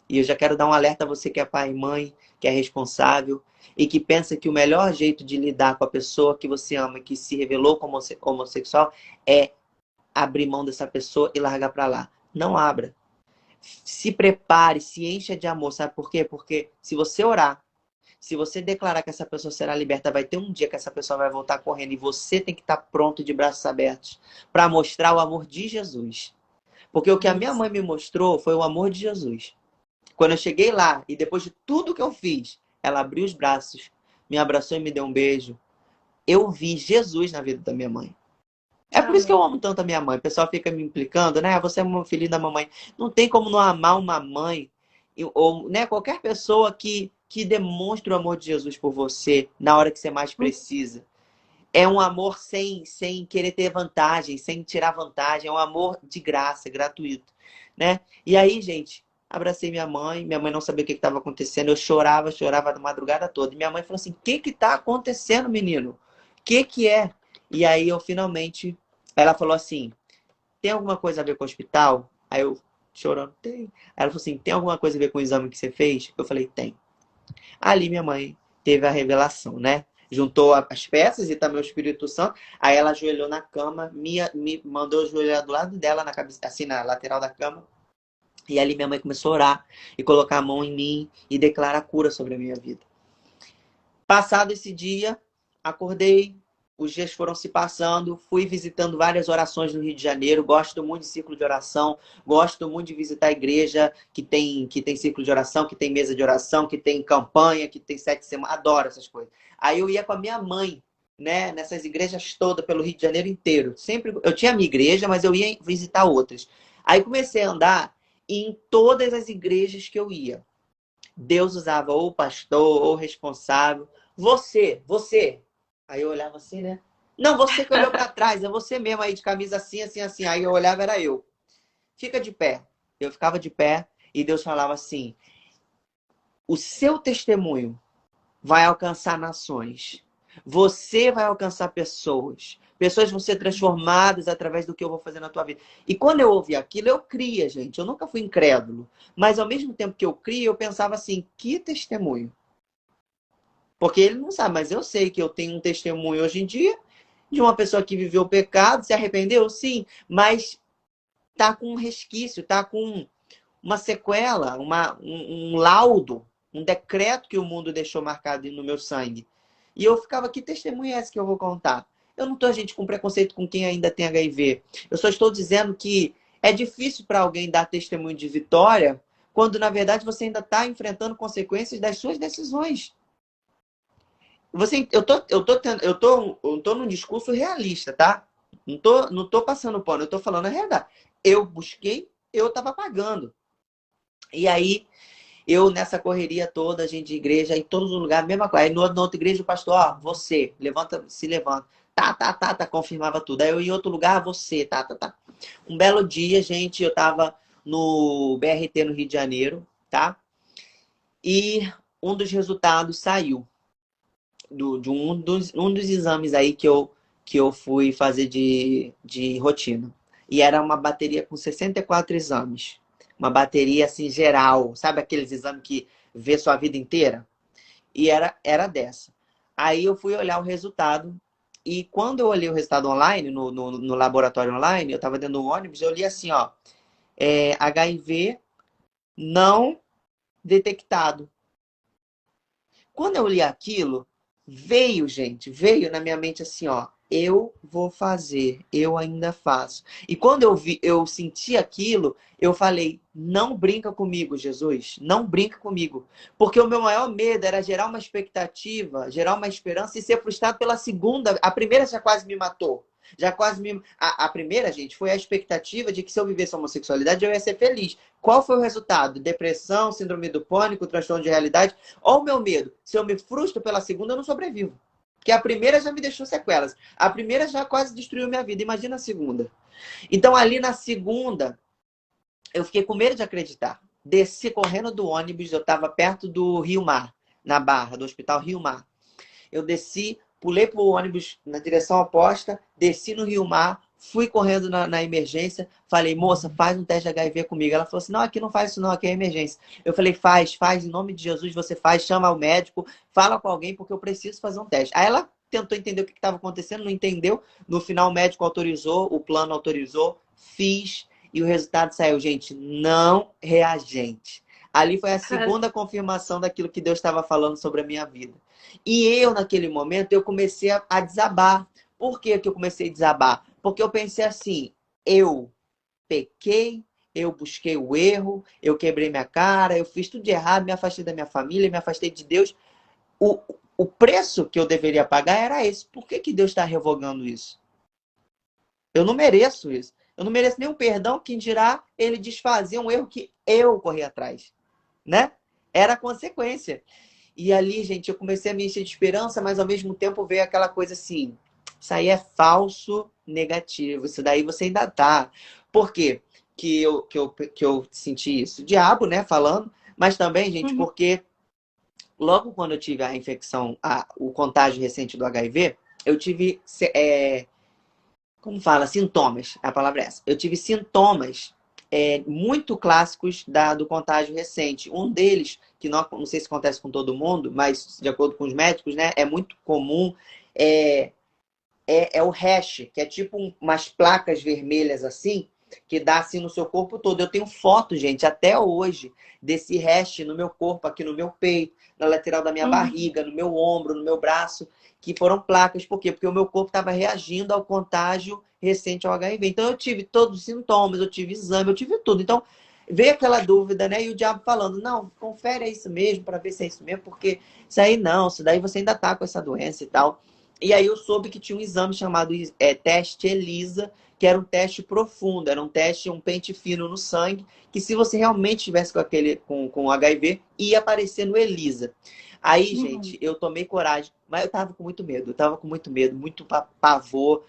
E eu já quero dar um alerta a você que é pai e mãe, que é responsável e que pensa que o melhor jeito de lidar com a pessoa que você ama e que se revelou como homossexual é abrir mão dessa pessoa e largar para lá. Não abra. Se prepare, se encha de amor. Sabe por quê? Porque se você orar, se você declarar que essa pessoa será liberta, vai ter um dia que essa pessoa vai voltar correndo e você tem que estar pronto de braços abertos para mostrar o amor de Jesus. Porque o que a minha mãe me mostrou foi o amor de Jesus. Quando eu cheguei lá e depois de tudo que eu fiz, ela abriu os braços, me abraçou e me deu um beijo. Eu vi Jesus na vida da minha mãe. É por isso que Amém. eu amo tanto a minha mãe. O pessoal fica me implicando, né? Você é uma filhinha da mamãe. Não tem como não amar uma mãe ou, né, qualquer pessoa que demonstre o amor de Jesus por você na hora que você mais precisa. É um amor sem querer ter vantagem, sem tirar vantagem. É um amor de graça, gratuito, né? E aí, gente, abracei minha mãe. Minha mãe não sabia o que estava acontecendo. Eu chorava a madrugada toda. E minha mãe falou assim, o que está acontecendo, menino? O que é? E aí, eu finalmente... Ela falou assim, tem alguma coisa a ver com o hospital? Aí eu, chorando, tem. Aí ela falou assim, tem alguma coisa a ver com o exame que você fez? Eu falei, tem. Ali minha mãe teve a revelação, né? Juntou as peças e também o Espírito Santo. Aí ela ajoelhou na cama, me mandou ajoelhar do lado dela, na cabeça, assim, na lateral da cama. E ali minha mãe começou a orar e colocar a mão em mim e declarar cura sobre a minha vida. Passado esse dia, acordei, os dias foram se passando, fui visitando várias orações no Rio de Janeiro, gosto muito de círculo de oração, gosto muito de visitar a igreja que tem círculo de oração, que tem mesa de oração, que tem campanha, que tem 7 semanas, adoro essas coisas. Aí eu ia com a minha mãe, né, nessas igrejas todas pelo Rio de Janeiro inteiro. Sempre eu tinha a minha igreja, mas eu ia visitar outras. Aí comecei a andar em todas as igrejas que eu ia. Deus usava ou pastor, ou responsável. Você. Aí eu olhava assim, né? Não, você que olhou para trás, é você mesmo aí de camisa assim, assim, assim. Aí eu olhava, era eu. Fica de pé. Eu ficava de pé e Deus falava assim: o seu testemunho vai alcançar nações. Você vai alcançar pessoas. Pessoas vão ser transformadas através do que eu vou fazer na tua vida. E quando eu ouvi aquilo, eu cria, gente. Eu nunca fui incrédulo. Mas ao mesmo tempo que eu cria, eu pensava assim, que testemunho? Porque ele não sabe, mas eu sei que eu tenho um testemunho hoje em dia de uma pessoa que viveu o pecado, se arrependeu, sim, mas tá com um resquício, tá com uma sequela, um laudo, um decreto que o mundo deixou marcado no meu sangue. E eu ficava, que testemunho é esse que eu vou contar? Eu não estou, gente, com preconceito com quem ainda tem HIV. Eu só estou dizendo que É difícil para alguém dar testemunho de vitória quando, na verdade, você ainda está enfrentando consequências das suas decisões. Eu tô num discurso realista, tá? Não tô passando pano, eu tô falando a realidade. Eu busquei, eu estava pagando. E aí, eu nessa correria toda, gente de igreja, em todos os lugares, mesma coisa. Aí na outra igreja, o pastor, ó, você, levanta, se levanta. Tá, confirmava tudo. Aí eu em outro lugar, você, tá. Um belo dia, gente, eu tava no BRT no Rio de Janeiro, tá? E um dos resultados saiu de um dos exames aí que eu fui fazer de rotina. E era uma bateria com 64 exames. Uma bateria assim geral, sabe aqueles exames que vê sua vida inteira? E era dessa. Aí eu fui olhar o resultado. E quando eu olhei o resultado online, no laboratório online, eu estava dentro do ônibus, eu li assim, ó, HIV não detectado. Quando eu li aquilo, veio na minha mente assim, ó, eu vou fazer, eu ainda faço. E quando eu senti aquilo, eu falei, não brinca comigo, Jesus, não brinca comigo. Porque o meu maior medo era gerar uma expectativa, gerar uma esperança e ser frustrado pela segunda. A primeira já quase me matou. Já quase me. A primeira, gente, foi a expectativa de que se eu vivesse a homossexualidade, eu ia ser feliz. Qual foi o resultado? Depressão, síndrome do pânico, transtorno de realidade. Olha o meu medo. Se eu me frustro pela segunda, eu não sobrevivo. Porque a primeira já me deixou sequelas. A primeira já quase destruiu minha vida. Imagina a segunda. Então, ali na segunda, eu fiquei com medo de acreditar. Desci correndo do ônibus. Eu estava perto do Rio Mar, na Barra, do Hospital Rio Mar. Eu desci, pulei pro ônibus na direção oposta, desci no Rio Mar, fui correndo na emergência, falei, moça, faz um teste de HIV comigo. Ela falou assim, não, aqui não faz isso não, aqui é emergência. Eu falei, faz, em nome de Jesus você faz, chama o médico, fala com alguém porque eu preciso fazer um teste. Aí ela tentou entender o que estava acontecendo, não entendeu. No final o médico autorizou, o plano autorizou, fiz e o resultado saiu, gente, não reagente. Ali foi a segunda confirmação daquilo que Deus estava falando sobre a minha vida. E eu, naquele momento, eu comecei a desabar. Por que que eu comecei a desabar? Porque eu pensei assim, eu pequei, eu busquei o erro, eu quebrei minha cara, eu fiz tudo de errado, me afastei da minha família, me afastei de Deus. O, o preço que eu deveria pagar era esse. Por que que Deus está revogando isso? Eu não mereço isso. Eu não mereço nenhum perdão, quem dirá ele desfazer um erro que eu corri atrás, né? Era a consequência. E ali, gente, eu comecei a me encher de esperança, mas ao mesmo tempo veio aquela coisa assim, isso aí é falso negativo, isso daí você ainda tá. Por quê que eu senti isso? O diabo, né, falando, mas também, gente, Uhum. porque logo quando eu tive a infecção, o contágio recente do HIV, eu tive, como fala, sintomas, a palavra é essa. Eu tive sintomas muito clássicos do contágio recente. Um deles, que não sei se acontece com todo mundo, mas de acordo com os médicos, né, é muito comum, é o rash, que é tipo umas placas vermelhas assim, que dá assim no seu corpo todo. Eu tenho foto, gente, até hoje, desse rash no meu corpo, aqui no meu peito, na lateral da minha Uhum. barriga, no meu ombro, no meu braço, que foram placas. Por quê? Porque o meu corpo estava reagindo ao contágio recente ao HIV. Então eu tive todos os sintomas, eu tive exame, eu tive tudo. Então veio aquela dúvida, né? E o diabo falando, não, confere é isso mesmo, para ver se é isso mesmo, porque isso aí não, isso daí você ainda tá com essa doença e tal. E aí eu soube que tinha um exame chamado teste ELISA, que era um teste profundo, era um teste, um pente fino no sangue, que se você realmente estivesse com HIV, ia aparecer no ELISA. Aí, Uhum. gente, eu tomei coragem, mas eu tava com muito medo, muito pavor.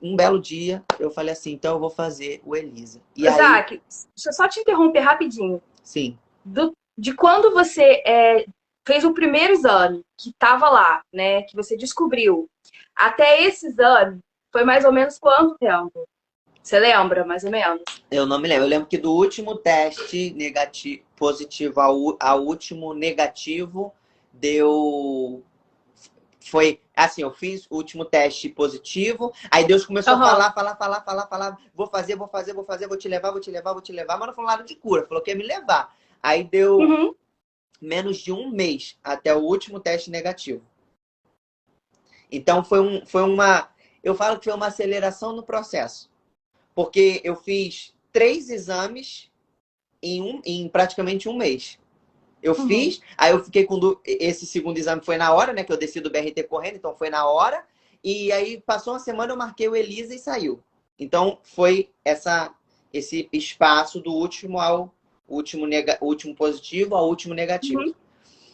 Um belo dia, eu falei assim, então eu vou fazer o ELISA. E aí, Isaac, deixa eu só te interromper rapidinho. sim, De quando você fez o primeiro exame, que estava lá, né, que você descobriu, até esse exame, foi mais ou menos quanto tempo? Você lembra, mais ou menos? eu não me lembro. Eu lembro que do último teste negativo, positivo ao último negativo, deu. Foi assim, eu fiz o último teste positivo, aí Deus começou a Aham. falar, vou fazer, vou te levar, mas não falou nada de cura, falou que ia me levar. Aí deu Uhum. menos de um mês até o último teste negativo. Então foi uma, eu falo que foi uma aceleração no processo. Porque eu fiz 3 exames em praticamente um mês. Eu Uhum. fiz, aí eu fiquei com... Esse segundo exame foi na hora, né? Que eu desci do BRT correndo, então foi na hora. E aí passou uma semana, eu marquei o ELISA e saiu. Então foi esse espaço do último ao último positivo ao último negativo. Uhum.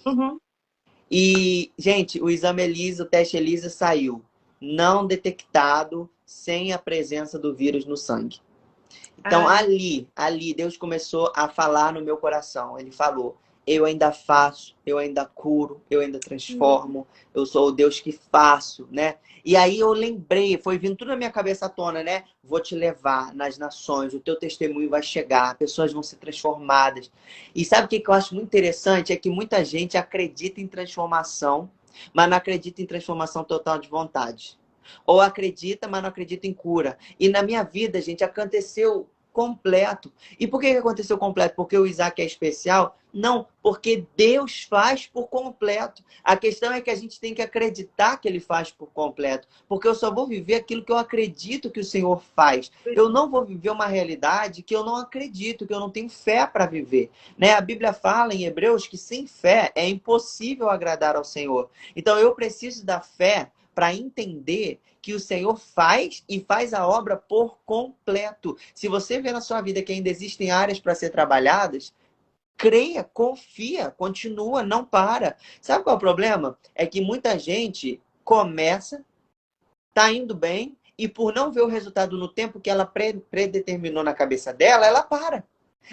Uhum. E, gente, o exame ELISA, o teste ELISA saiu não detectado, sem a presença do vírus no sangue. Então, Ai. ali, Deus começou a falar no meu coração. Ele falou: eu ainda faço, eu ainda curo, eu ainda transformo, eu sou o Deus que faço, né? E aí eu lembrei, foi vindo tudo na minha cabeça à tona, né? Vou te levar nas nações, o teu testemunho vai chegar, pessoas vão ser transformadas. E sabe o que eu acho muito interessante? É que muita gente acredita em transformação, mas não acredita em transformação total de vontade. Ou acredita, mas não acredita em cura. E na minha vida, gente, aconteceu completo. E por que aconteceu completo? Porque o Isaac é especial? Não, porque Deus faz por completo. A questão é que a gente tem que acreditar que Ele faz por completo. Porque eu só vou viver aquilo que eu acredito que o Senhor faz. Eu não vou viver uma realidade que eu não acredito, que eu não tenho fé para viver. Né? A Bíblia fala em Hebreus que sem fé é impossível agradar ao Senhor. Então eu preciso da fé para entender que o Senhor faz e faz a obra por completo. Se você vê na sua vida que ainda existem áreas para ser trabalhadas, creia, confia, continua, não para. Sabe qual é o problema? É que muita gente começa, tá indo bem, e por não ver o resultado no tempo que ela predeterminou na cabeça dela, ela para.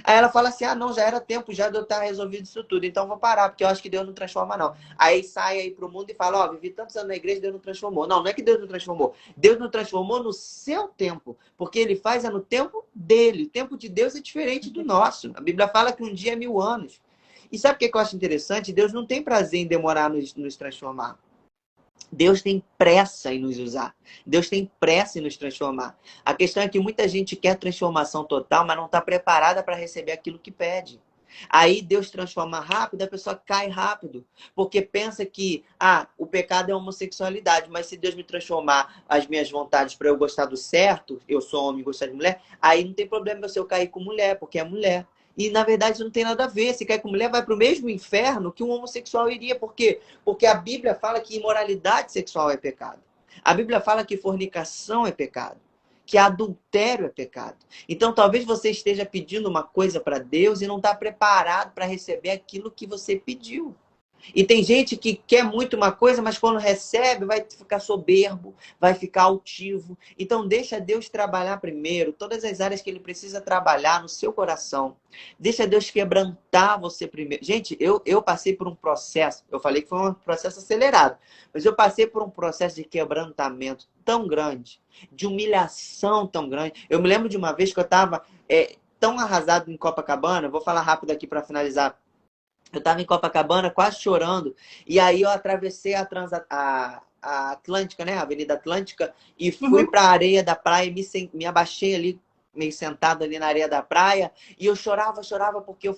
Aí ela fala assim, ah, não, já era tempo já de eu estar resolvido isso tudo, então vou parar, porque eu acho que Deus não transforma, não. Aí sai aí pro mundo e fala, ó, vivi tantos anos na igreja, Deus não transformou. Não, não é que Deus não transformou. Deus não transformou no seu tempo, porque Ele faz no tempo dele. O tempo de Deus é diferente do nosso. A Bíblia fala que um dia é 1000 anos. E sabe o que eu acho interessante? Deus não tem prazer em demorar nos transformar. Deus tem pressa em nos usar. Deus tem pressa em nos transformar. A questão é que muita gente quer transformação total, mas não está preparada para receber aquilo que pede. Aí Deus transforma rápido, a pessoa cai rápido. Porque pensa que, o pecado é a homossexualidade, mas se Deus me transformar as minhas vontades para eu gostar do certo, eu sou homem e gostar de mulher, aí não tem problema se eu cair com mulher, porque é mulher. E, na verdade, não tem nada a ver. Se cair com mulher, vai para o mesmo inferno que um homossexual iria. Por quê? Porque a Bíblia fala que imoralidade sexual é pecado. A Bíblia fala que fornicação é pecado. Que adultério é pecado. Então, talvez você esteja pedindo uma coisa para Deus e não está preparado para receber aquilo que você pediu. E tem gente que quer muito uma coisa, mas quando recebe vai ficar soberbo, vai ficar altivo. Então deixa Deus trabalhar primeiro, todas as áreas que Ele precisa trabalhar no seu coração. Deixa Deus quebrantar você primeiro. Gente, eu passei por um processo, eu falei que foi um processo acelerado, mas eu passei por um processo de quebrantamento tão grande, de humilhação tão grande. Eu me lembro de uma vez que eu estava tão arrasado em Copacabana, vou falar rápido aqui para finalizar. Eu estava em Copacabana, quase chorando, e aí eu atravessei a Atlântica, né? A Avenida Atlântica, e fui para a areia da praia, me abaixei ali, meio sentado ali na areia da praia, e eu chorava porque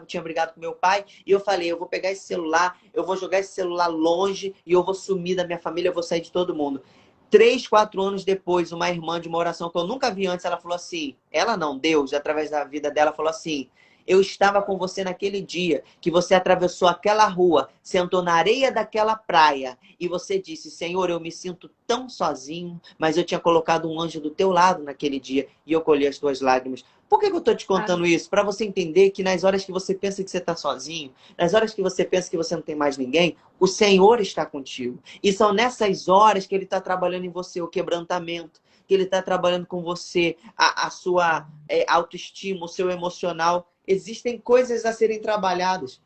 tinha brigado com meu pai, e eu falei, eu vou pegar esse celular, eu vou jogar esse celular longe, e eu vou sumir da minha família, eu vou sair de todo mundo. 3, 4 anos depois, uma irmã de uma oração que eu nunca vi antes, ela falou assim, ela não, Deus, através da vida dela, falou assim, eu estava com você naquele dia que você atravessou aquela rua, sentou na areia daquela praia e você disse, Senhor, eu me sinto tão sozinho, mas eu tinha colocado um anjo do teu lado naquele dia e eu colhi as tuas lágrimas. Por que eu estou te contando isso? Para você entender que nas horas que você pensa que você está sozinho, nas horas que você pensa que você não tem mais ninguém, o Senhor está contigo. E são nessas horas que Ele está trabalhando em você o quebrantamento, que Ele está trabalhando com você a sua autoestima, o seu emocional. Existem coisas a serem trabalhadas.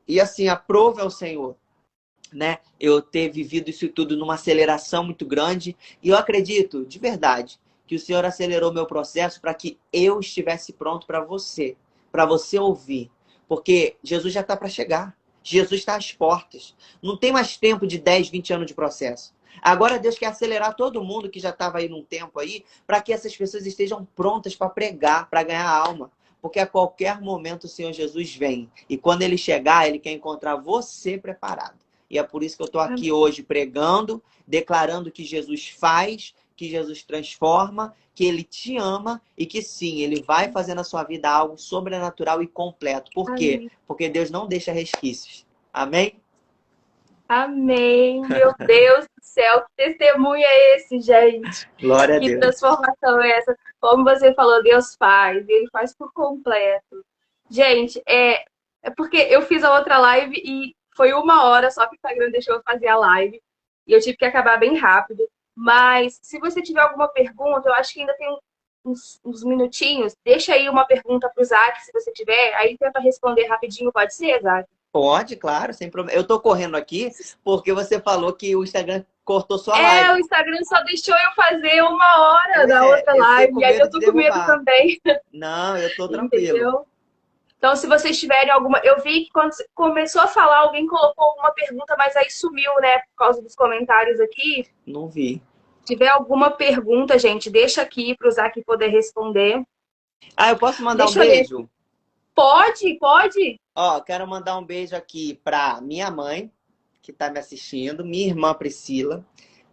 E assim, aprove ao Senhor, né? Eu ter vivido isso tudo numa aceleração muito grande. E eu acredito, de verdade, que o Senhor acelerou meu processo para que eu estivesse pronto para você ouvir. Porque Jesus já está para chegar. Jesus está às portas. Não tem mais tempo de 10, 20 anos de processo. Agora Deus quer acelerar todo mundo que já estava aí num tempo aí, para que essas pessoas estejam prontas para pregar, para ganhar alma. Porque a qualquer momento o Senhor Jesus vem. E quando Ele chegar, Ele quer encontrar você preparado. E é por isso que eu estou aqui hoje pregando, declarando que Jesus faz, que Jesus transforma, que ele te ama e que sim, ele vai fazer na sua vida algo sobrenatural e completo. Por quê? Amém. Porque Deus não deixa resquícios. Amém? Amém. Meu Deus do céu, que testemunho é esse, gente? Glória a Que Deus. transformação é essa? Como você falou, Deus faz, ele faz por completo. Gente, é porque eu fiz a outra live e foi 1 hora só que o Instagram deixou eu fazer a live. E eu tive que acabar bem rápido. Mas se você tiver alguma pergunta, eu acho que ainda tem uns minutinhos. Deixa aí uma pergunta para o Zac, se você tiver. Aí tenta responder rapidinho, pode ser, Zac? Pode, claro, sem problema. Eu tô correndo aqui porque você falou que o Instagram cortou sua O live. Instagram só deixou eu fazer 1 hora da É, outra eu fiquei live. com E aí medo eu de tô com medo derrubar. também, Não, eu tô tranquilo. entendeu? Então, se vocês tiverem alguma. Eu vi que quando você começou a falar, alguém colocou alguma pergunta, mas aí sumiu, né? Por causa dos comentários aqui. Não vi. Se tiver alguma pergunta, gente, deixa aqui para o Zac poder responder. Ah, eu posso mandar um Deixa eu ler. beijo? Pode, pode. Ó, quero mandar um beijo aqui pra minha mãe, que tá me assistindo, minha irmã Priscila,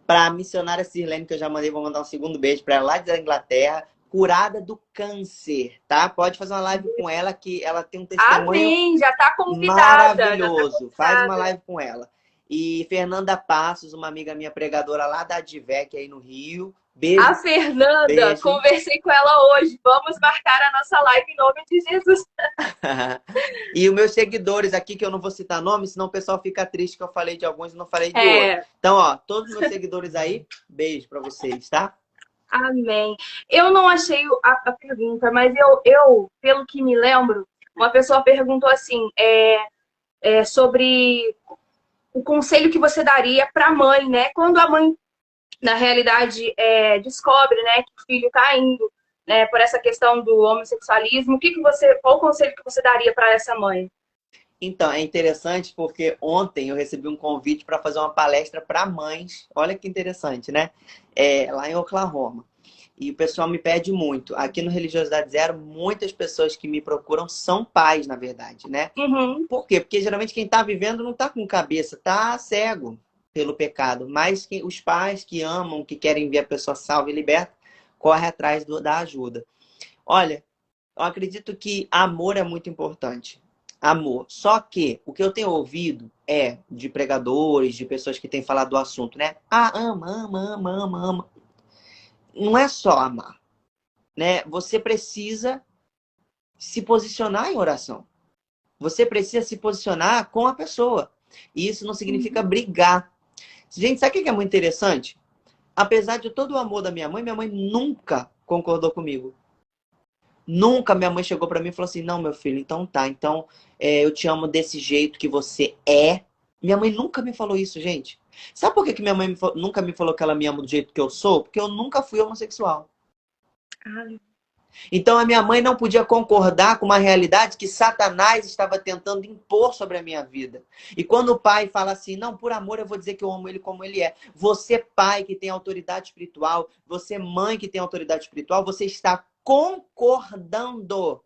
pra missionária Sirlene, que eu já mandei, vou mandar um segundo beijo pra ela lá da Inglaterra, curada do câncer, tá? Pode fazer uma live com ela, que ela tem um testemunho Amém. Já tá convidada. Já tá maravilhoso. Faz uma convidada. live com ela. E Fernanda Passos, uma amiga minha pregadora lá da Advec aí no Rio. A Beijo, Fernanda, beijo. conversei com ela hoje. Vamos marcar a nossa live em nome de Jesus. E os meus seguidores aqui, que eu não vou citar nomes, senão o pessoal fica triste que eu falei de alguns e não falei de outros. É, Então, ó, todos os meus seguidores aí, beijo pra vocês, tá? amém. Eu não achei a pergunta, mas pelo que me lembro, uma pessoa perguntou assim, sobre o conselho que você daria para a mãe, né? Quando a mãe, na realidade, descobre, né, que o filho está indo, né, por essa questão do homossexualismo, qual o conselho que você daria para essa mãe? Então, é interessante porque ontem eu recebi um convite para fazer uma palestra para mães. Olha que interessante, né? Lá em Oklahoma. E o pessoal me pede muito. Aqui no Religiosidade Zero, muitas pessoas que me procuram são pais, na verdade, né? Uhum. Por quê? Porque geralmente quem está vivendo não está com cabeça, está cego pelo pecado. Mas os pais que amam, que querem ver a pessoa salva e liberta, correm atrás da ajuda. Olha, eu acredito que amor é muito importante. Amor. Só que o que eu tenho ouvido de pregadores, de pessoas que têm falado do assunto, né? Ah, ama, ama, ama, ama, ama. Não é só amar, né? Você precisa se posicionar em oração. Você precisa se posicionar com a pessoa. E isso não significa brigar. Gente, sabe o que é muito interessante? Apesar de todo o amor da minha mãe nunca concordou comigo. Nunca minha mãe chegou pra mim e falou assim, não, meu filho, então tá. Então, eu te amo desse jeito que você é. Minha mãe nunca me falou isso, gente. Sabe por que que minha mãe nunca me falou que ela me ama do jeito que eu sou? Porque eu nunca fui homossexual. Então a minha mãe não podia concordar com uma realidade que Satanás estava tentando impor sobre a minha vida. E quando o pai fala assim, não, por amor eu vou dizer que eu amo ele como ele é. Você pai que tem autoridade espiritual, você mãe que tem autoridade espiritual, você está concordando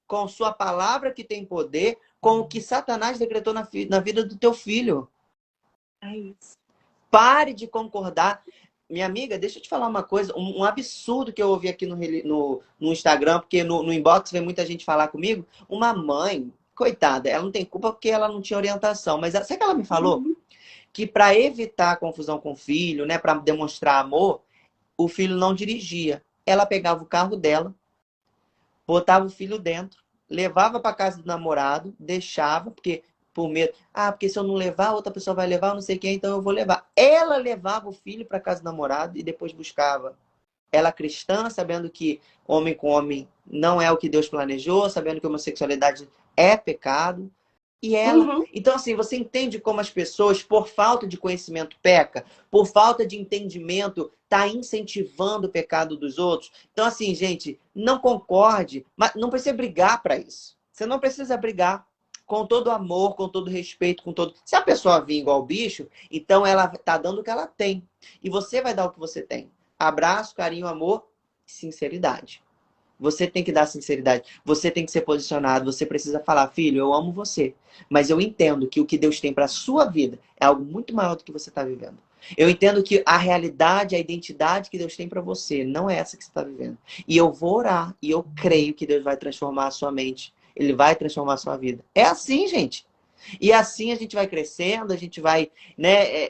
com sua palavra que tem poder, com o que Satanás decretou na vida do teu filho. É isso. Pare de concordar. Minha amiga, deixa eu te falar uma coisa, um absurdo que eu ouvi aqui no Instagram, porque no inbox vem muita gente falar comigo. Uma mãe, coitada, ela não tem culpa porque ela não tinha orientação, mas sabe o que ela me falou? Uhum. Que para evitar confusão com o filho, né, para demonstrar amor, o filho não dirigia. Ela pegava o carro dela, botava o filho dentro, levava para casa do namorado, deixava, porque por medo. Ah, porque se eu não levar, outra pessoa vai levar, eu não sei quem, então eu vou levar. Ela levava o filho para casa do namorado e depois buscava. Ela cristã, sabendo que homem com homem não é o que Deus planejou, sabendo que a homossexualidade é pecado. E ela... Uhum. Então, assim, você entende como as pessoas, por falta de conhecimento, peca, por falta de entendimento, tá incentivando o pecado dos outros. Então, assim, gente, não concorde, mas não precisa brigar para isso. Você não precisa brigar. Com todo amor, com todo respeito, com todo... Se a pessoa vir igual o bicho, então ela tá dando o que ela tem. E você vai dar o que você tem. Abraço, carinho, amor, sinceridade. Você tem que dar sinceridade. Você tem que ser posicionado. Você precisa falar, filho, eu amo você. Mas eu entendo que o que Deus tem para sua vida é algo muito maior do que você está vivendo. Eu entendo que a realidade, a identidade que Deus tem para você não é essa que você está vivendo. E eu vou orar e eu creio que Deus vai transformar a sua mente. Ele vai transformar a sua vida. É assim, gente. E assim a gente vai crescendo, a gente vai, né,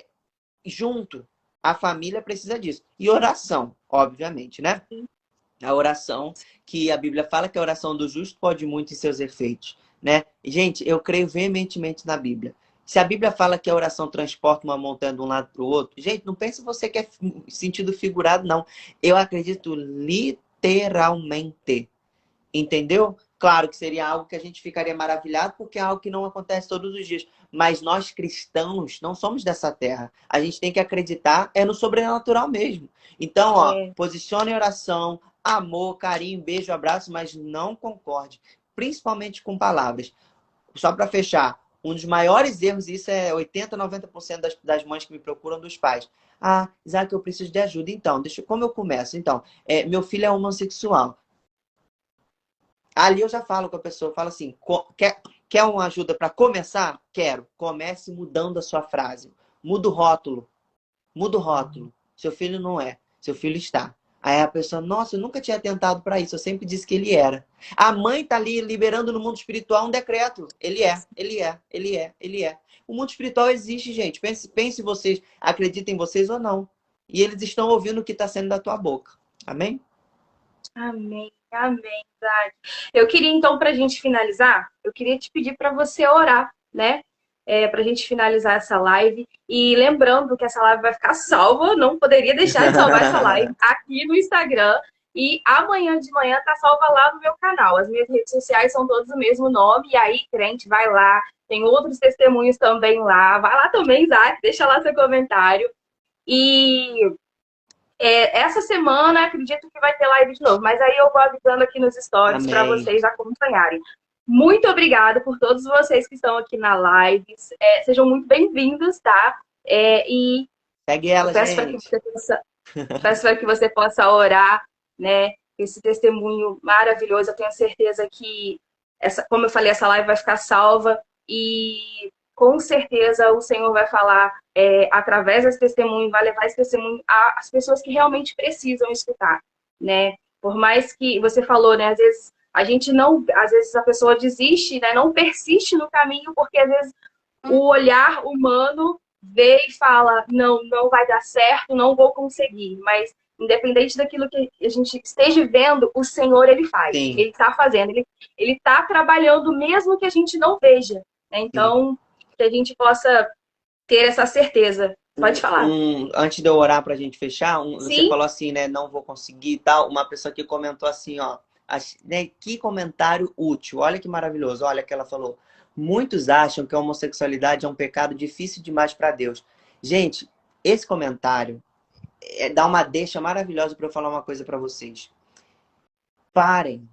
junto. A família precisa disso. E oração, obviamente, né? A oração que a Bíblia fala que a oração do justo pode muito em seus efeitos, né? Gente, eu creio veementemente na Bíblia. Se a Bíblia fala que a oração transporta uma montanha de um lado para o outro, gente, não pense você que é sentido figurado, não. Eu acredito literalmente. Entendeu? Claro que seria algo que a gente ficaria maravilhado, porque é algo que não acontece todos os dias. Mas nós cristãos não somos dessa terra. A gente tem que acreditar no sobrenatural mesmo. Então, ó, posicione em oração, amor, carinho, beijo, abraço, mas não concorde. Principalmente com palavras. Só para fechar, um dos maiores erros, isso é 80, 90% das mães que me procuram dos pais. Ah, Isaac, eu preciso de ajuda. Então, como eu começo? Então, meu filho é homossexual. Ali eu já falo com a pessoa, falo assim, quer uma ajuda para começar? Quero. Comece mudando a sua frase. Muda o rótulo. Muda o rótulo. Seu filho não é. Seu filho está. Aí a pessoa, nossa, eu nunca tinha tentado para isso. Eu sempre disse que ele era. A mãe tá ali liberando no mundo espiritual um decreto. Ele é, ele é, ele é, ele é. O mundo espiritual existe, gente. Pense vocês, acreditem em vocês ou não. E eles estão ouvindo o que está saindo da tua boca. Amém? Amém, amém, Isaac. Eu queria, então, para a gente finalizar, eu queria te pedir para você orar, né? Para a gente finalizar essa live. E lembrando que essa live vai ficar salva, não poderia deixar de salvar essa live aqui no Instagram. E amanhã de manhã tá salva lá no meu canal. As minhas redes sociais são todas o mesmo nome. E aí, crente, vai lá. Tem outros testemunhos também lá. Vai lá também, Isaac, deixa lá seu comentário. E essa semana, acredito que vai ter live de novo, mas aí eu vou avisando aqui nos stories para vocês acompanharem. Muito obrigada por todos vocês que estão aqui na live. Sejam muito bem-vindos, tá? E segue ela, peço gente. Peço para que você possa orar, né? Esse testemunho maravilhoso. Eu tenho certeza que, como eu falei, essa live vai ficar salva e com certeza o Senhor vai falar através desse testemunho, vai levar esse testemunho às pessoas que realmente precisam escutar, né? Por mais que você falou, né? Às vezes a pessoa desiste, né? Não persiste no caminho, porque às vezes o olhar humano vê e fala, não, não vai dar certo, não vou conseguir. Mas independente daquilo que a gente esteja vendo, o Senhor, ele faz. Sim. Ele está fazendo, ele está trabalhando mesmo que a gente não veja. Né? Então, que a gente possa ter essa certeza. Pode falar. Antes de eu orar pra gente fechar, você Sim. falou assim, né? Não vou conseguir e tal. Uma pessoa que comentou assim, ó. Né, que comentário útil. Olha que maravilhoso. Olha que ela falou. Muitos acham que a homossexualidade é um pecado difícil demais para Deus. Gente, esse comentário dá uma deixa maravilhosa para eu falar uma coisa para vocês. Parem,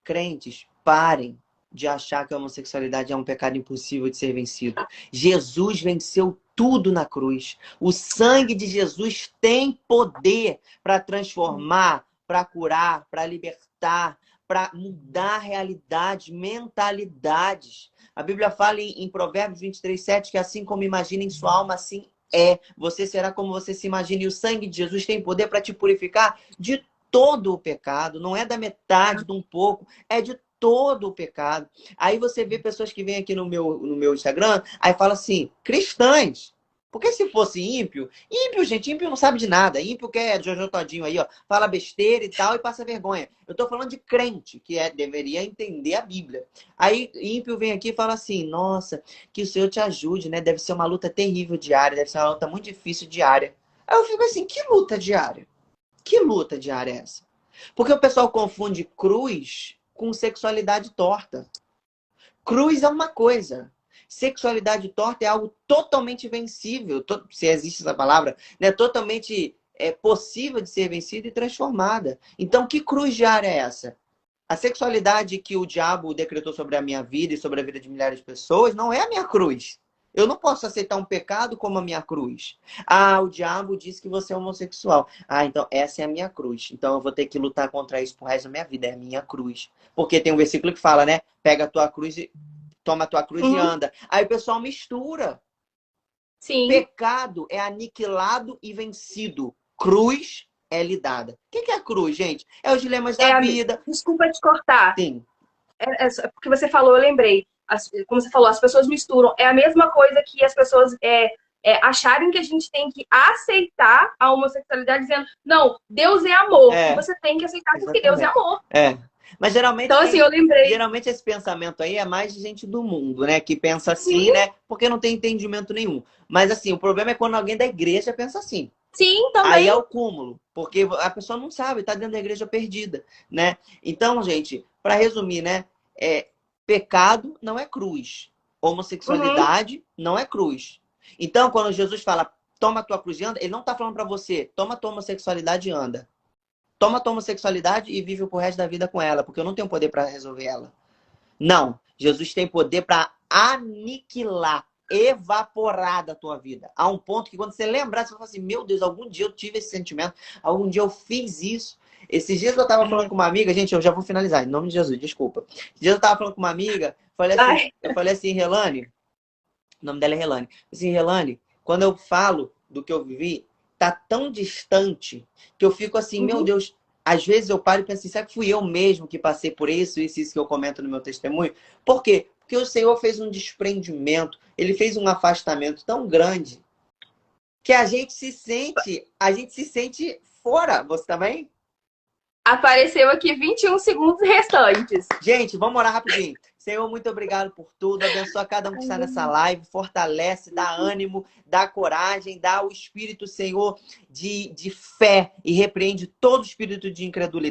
crentes, parem de achar que a homossexualidade é um pecado impossível de ser vencido. Jesus venceu tudo na cruz. O sangue de Jesus tem poder para transformar, para curar, para libertar, para mudar realidades, mentalidades. A Bíblia fala em Provérbios 23:7 que assim como imagina em sua alma, assim é. Você será como você se imagina. E o sangue de Jesus tem poder para te purificar de todo o pecado. Não é da metade, de um pouco. É de todo o pecado. Aí você vê pessoas que vêm aqui no meu Instagram, aí fala assim, cristãs. Porque se fosse ímpio, gente, ímpio não sabe de nada. Ímpio quer Jojo Todinho aí, ó, fala besteira e tal e passa vergonha. Eu tô falando de crente, que deveria entender a Bíblia. Aí ímpio vem aqui e fala assim, nossa, que o Senhor te ajude, né? Deve ser uma luta terrível diária, deve ser uma luta muito difícil diária. Aí eu fico assim, que luta diária? Que luta diária é essa? Porque o pessoal confunde cruz com sexualidade torta. Cruz é uma coisa. Sexualidade torta é algo totalmente vencível, se existe essa palavra, né? Totalmente possível de ser vencida e transformada. Então, que cruz diária é essa? A sexualidade que o diabo decretou sobre a minha vida e sobre a vida de milhares de pessoas não é a minha cruz. Eu não posso aceitar um pecado como a minha cruz. Ah, o diabo disse que você é homossexual. Ah, então essa é a minha cruz. Então eu vou ter que lutar contra isso pro resto da minha vida. É a minha cruz. Porque tem um versículo que fala, né? Pega a tua cruz e toma a tua cruz e anda. Aí o pessoal mistura. Sim, Pecado é aniquilado e vencido. Cruz é lhe dada. O que é a cruz, gente? É os dilemas da vida. desculpa te cortar. Sim. Porque você falou, eu lembrei. Como você falou, as pessoas misturam. É a mesma coisa que as pessoas acharem que a gente tem que aceitar a homossexualidade, dizendo, não, Deus é amor. E você tem que aceitar porque Deus é Exatamente. amor. Mas geralmente, Então, assim, eu lembrei. geralmente esse pensamento aí é mais de gente do mundo, né? Que pensa assim, né? Porque não tem entendimento nenhum. Mas assim, o problema é quando alguém da igreja pensa assim. Sim, Aí também. é o cúmulo, porque a pessoa não sabe, tá dentro da igreja perdida, né? Então, gente, para resumir, né? Pecado não é cruz. Uhum. Homossexualidade não é cruz. Então, quando Jesus fala, toma a tua cruz e anda, ele não tá falando para você, toma a tua homossexualidade e anda. Toma a tua homossexualidade e vive pro resto da vida com ela, porque eu não tenho poder para resolver ela. Não. Jesus tem poder para aniquilar, evaporar da tua vida. A um ponto que quando você lembrar, você vai falar assim, meu Deus, algum dia eu tive esse sentimento, algum dia eu fiz isso. Esses dias eu tava falando com uma amiga, gente, eu já vou finalizar, em nome de Jesus, desculpa. Esses dias eu tava falando com uma amiga, Ai. eu falei assim, Relane, o nome dela é Relane. Assim, Relane, quando eu falo do que eu vivi, tá tão distante que eu fico assim, meu Uhum. Deus. Às vezes eu paro e penso assim, será que fui eu mesmo que passei por isso que eu comento no meu testemunho? Por quê? Porque o Senhor fez um desprendimento, ele fez um afastamento tão grande que a gente se sente fora. Você também? Apareceu aqui 21 segundos restantes. Gente, vamos orar rapidinho. Senhor, muito obrigado por tudo. Abençoa cada um que está nessa live. Fortalece, dá ânimo, dá coragem, dá o espírito, Senhor, de fé e repreende todo espírito de incredulidade.